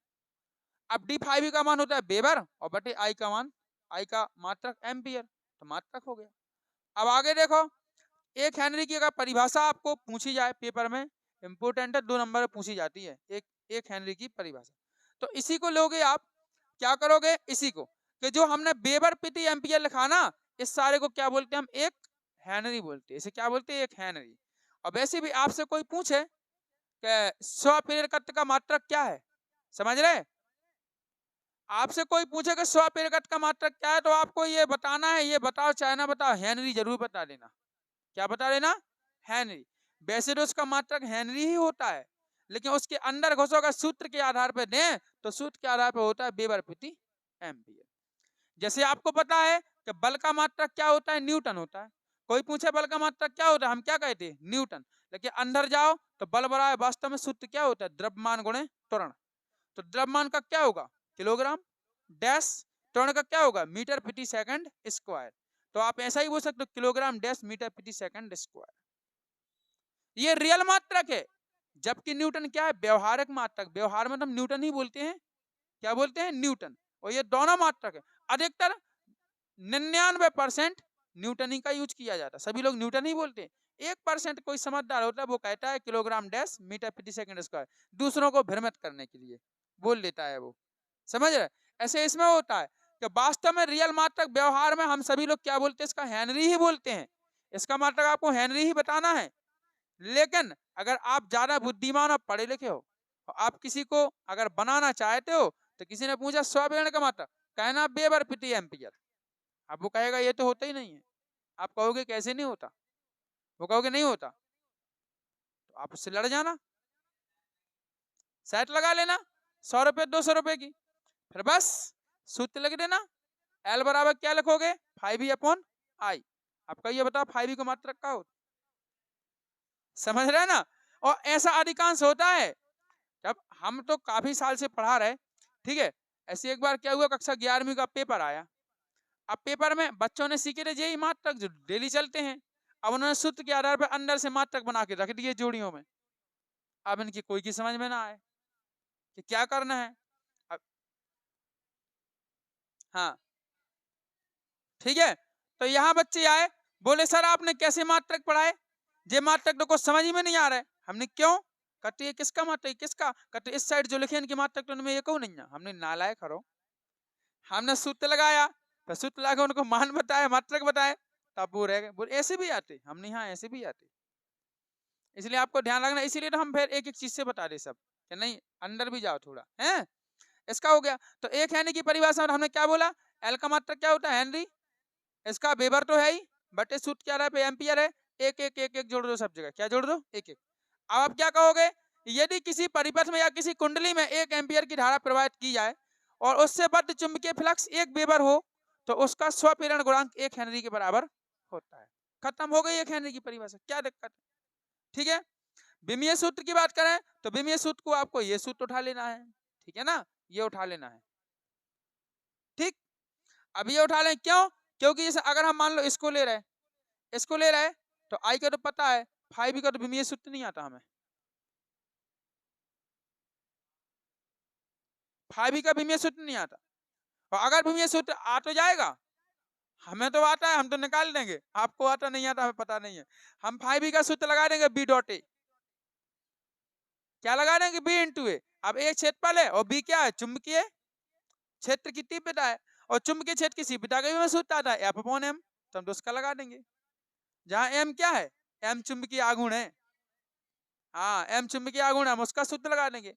अब d5 का मान होता है वेबर और बटे I का मान, I का मात्रक एम्पियर, तो मात्रक हो गया। अब आगे देखो, एक हेनरी की अगर परिभाषा आपको पूछी जाए पेपर में, इंपोर्टेंट है, 2 नंबर में पूछी जाती है एक हेनरी की परिभाषा, तो इसी को लोगे आप, क्या करोगे, इसी को कि जो हमने वेबर प्रति एम्पियर लिखा ना, इस सारे को क्या बोलते हैं हम, एक हेनरी बोलते हैं। इसे क्या बोलते हैं, एक हेनरी। और वैसे भी आपसे कोई पूछे कि स्वप्रेरकत्व का मात्रक क्या है, समझ रहे, आपसे कोई पूछे कि स्वप्रेरकत्व का मात्रक क्या है, तो आपको ये बताना है, ये बताओ चाहे ना बताओ, हेनरी जरूर बता देना। क्या बता देना, हेनरी। वैसे तो उसका मात्रक हेनरी ही होता है, लेकिन उसके अंदर घुसोगा सूत्र के आधार पर दें तो सूत्र के आधार पर होता है वेबर प्रति एम्पियर। जैसे आपको पता है कि बल का मात्रक क्या होता है, न्यूटन होता है। कोई पूछे बल का मात्रक क्या होता है, हम क्या कहते हैं, न्यूटन। लेकिन अंदर जाओ तो बल बराबर वास्तव में सूत्र क्या होता है, द्रव्यमान गुणे त्वरण। तो द्रव्यमान का क्या होगा, किलोग्राम डैश, त्वरण का क्या होगा, मीटर प्रति सेकंड स्क्वायर। तो आप ऐसा ही बोल सकते हो, किलोग्राम डैश मीटर प्रति सेकंड स्क्वायर। ये रियल मात्रक है, जबकि न्यूटन क्या है, व्यवहारिक मात्रक। व्यवहार में तो हम न्यूटन ही बोलते हैं, क्या बोलते हैं, न्यूटन। और ये दोनों मात्रक है, अधिकतर 99% न्यूटन ही का यूज किया जाता है, सभी लोग न्यूटन ही बोलते हैं। 1% कोई समझदार होता है, वो कहता है किलोग्राम डैश मीटर प्रति सेकंड स्क्वायर, दूसरों को भ्रमित करने के लिए बोल लेता है वो, समझ रहे। ऐसे इसमें होता है कि वास्तव में रियल मात्रक व्यवहार में हम सभी लोग क्या बोलते हैं, इसका हेनरी ही बोलते हैं। इसका मात्रक आपको हेनरी ही बताना है। लेकिन अगर आप ज्यादा बुद्धिमान और पढ़े लिखे हो, आप किसी को अगर बनाना चाहते हो, तो किसी ने पूछा स्वप्रेरण का मात्रक, कहना वेबर प्रति एम्पियर। अब वो कहेगा ये तो होता ही नहीं है। आप कहोगे कैसे नहीं होता, वो कहोगे नहीं होता, तो आप उससे लड़ जाना, सेट लगा लेना 100 रुपए 200 रुपए की, फिर बस सूत्र लिख देना। L बराबर क्या लिखोगे, 5E/I। आपका ये बताओ 5E को मात्रक का होता, समझ रहे हैं ना। और ऐसा अधिकांश होता है, जब हम तो काफी साल से पढ़ा रहे, ठीक है। ऐसे एक बार क्या हुआ, कक्षा 11वीं का पेपर आया। अब पेपर में बच्चों ने सीखे थे यही मात्रक जो डेली चलते हैं। अब उन्होंने सूत्र के आधार पर अंदर से मात्रक बना के रख दिए जोड़ियों में। अब इनकी कोई की समझ में ना आए कि क्या करना है। अब हाँ ठीक है, तो यहाँ बच्चे आए, बोले सर आपने कैसे मात्रक पढ़ाए, ये मात्रक तो कुछ समझ में नहीं आ रहा है। हमने क्यों, कहते ये किसका मात्रक, किसका, कहते इस साइड जो लिखे इनके मात्रक तो इनमें ये क्यों नहीं है। हमने नालायक हरो, हमने सूत्र लगाया, तो सूत्र लगा उनको मान बताए, मात्रक बताए, तब वो रह गए। बोले ऐसे भी आते, हमने यहाँ ऐसे भी आते। इसलिए आपको ध्यान रखना, इसीलिए तो हम फिर एक एक चीज से बता रहे सब कि नहीं अंदर भी जाओ थोड़ा है। इसका हो गया। तो एक हेनरी की परिभाषा में हमने क्या बोला, एल का मात्रक क्या होता है, हेनरी। इसका वेबर तो है ही, बटे सूत्र क्या रहा है, एम्पियर है। एक एक एक एक जोड़ दो सब जगह, क्या जोड़ दो, एक एक। अब आप क्या कहोगे, यदि किसी परिपथ में या किसी कुंडली में 1 एम्पियर की धारा प्रवाहित की जाए और उससे बद्ध चुंबकीय फ्लक्स 1 वेबर हो, तो उसका स्वप्रेरण गुणांक 1 हेनरी के बराबर होता है। खत्म हो गई 1 हेनरी की परिभाषा, क्या दिक्कत है, ठीक है। विमीय सूत्र की बात करें तो विमीय सूत्र को आपको ये सूत्र उठा लेना है, ठीक है ना, ये उठा लेना है, ठीक। अब ये उठा लें, क्यों, क्योंकि जैसे अगर हम मान लो इसको ले रहे, इसको ले रहे, तो आई का तो पता है, 5 का तो विमीय सूत्र नहीं आता हमें, 5 का विमीय सूत्र नहीं आता। और अगर विमीय सूत्र आ तो जाएगा, हमें तो आता है, हम तो निकाल देंगे, आपको आता नहीं आता हमें पता नहीं है। हम 5 का सूत्र लगा देंगे बी डॉट ए, क्या लगा देंगे, बी इंटू ए। अब ए क्षेत्रफल है और बी क्या है, चुंबकीय क्षेत्र की तीव्रता है, और चुंबकीय क्षेत्र की तीव्रता का भी सूत्र आता है F/m, तो हम तो उसका लगा देंगे। जहां m क्या है, m चुंबकीय आघूर्ण है, हाँ m चुंबकीय आघूर्ण, हम उसका सूत्र लगा देंगे।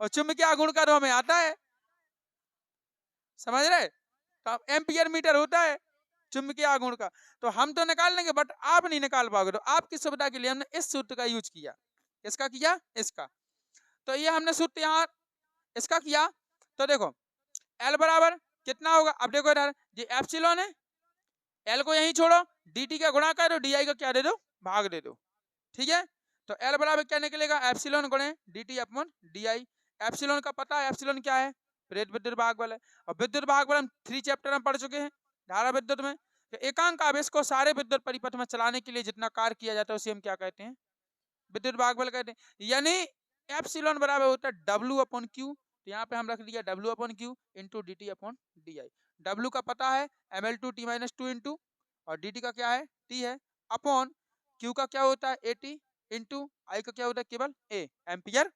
और चुंबकीय आघूर्ण का तो हमें आता है, समझ रहे? तो एम्पियर मीटर होता है चुंबकीय आघूर्ण का, तो हम तो निकाल लेंगे बट आप नहीं निकाल पाओगे। तो आपकी सुविधा के लिए हमने इस सूत्र का यूज किया। इसका किया, इसका। तो ये हमने सूत्र यहाँ इसका किया। तो देखो एल बराबर कितना होगा, अब देखो इधर ये एप्सिलॉन है, एल को यहीं छोड़ो, डी टी का गुणा करो, डी आई का क्या दे दो, भाग दे दो। ठीक है, तो एल बराबर क्या निकलेगा, एप्सिलॉन गुणे D T upon D I. Epsilon का पता है, एप्सिलॉन क्या है, प्रेरित विद्युत भागबल है। और विद्युत भागबल हम 3 चैप्टर में पढ़ चुके हैं धारा विद्युत में। तो एकांक आवेश को सारे विद्युत परिपथ में चलाने के लिए जितना कार्य किया जाता है उसे हम क्या कहते हैं, विद्युत भागबल कहते हैं। यानी एप्सिलॉन बराबर होता है डब्ल्यू अपॉन क्यू। तो यहाँ पे हम रख दिया W upon Q into d T upon D I. W का पता है M L two T minus two into, और डी टी का क्या है, टी है, अपॉन क्यू का क्या होता है, ए टी, इंटू आई का क्या होता है, केवल ए, एम्पियर।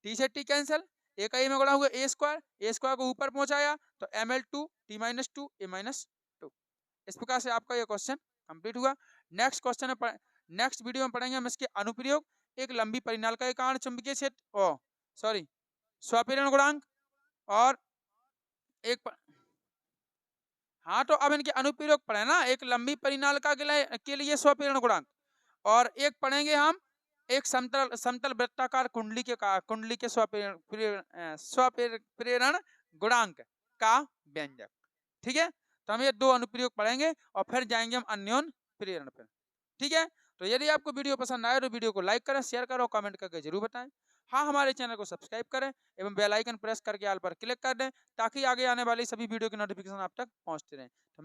टी से टी कैंसिल, ए का ए में गुणा हुआ ए स्क्वायर को ऊपर पहुंचाया तो M L two T minus two A minus two. इस प्रकार से आपका ये क्वेश्चन कंप्लीट हुआ। नेक्स्ट क्वेश्चन में नेक्स्ट वीडियो में पढ़ेंगे हम इसके अनुप्रयोग, एक लंबी परिनालिका के कारण चुंबकीय क्षेत्र स्वप्रेरण गुणांक, और एक हाँ तो अब इनके अनुप्रयोग पढ़े ना, एक लंबी परिनालिका के लिए स्वप्रेरण गुणांक, और एक पढ़ेंगे हम एक समतल समतल वृत्ताकार कुंडली के स्वप्रेरण गुणांक का व्यंजक। ठीक है, तो हम ये 2 अनुप्रयोग पढ़ेंगे और फिर जाएंगे हम अन्योन प्रेरण पर। ठीक है, तो यदि आपको वीडियो पसंद आए तो वीडियो को लाइक करें, शेयर करें और कमेंट करके जरूर बताएं। हाँ, हमारे चैनल को सब्सक्राइब करें एवं बेल आइकन प्रेस करके ऑल पर क्लिक कर दें ताकि आगे आने वाली सभी वीडियो की नोटिफिकेशन आप तक पहुंचते रहें। तो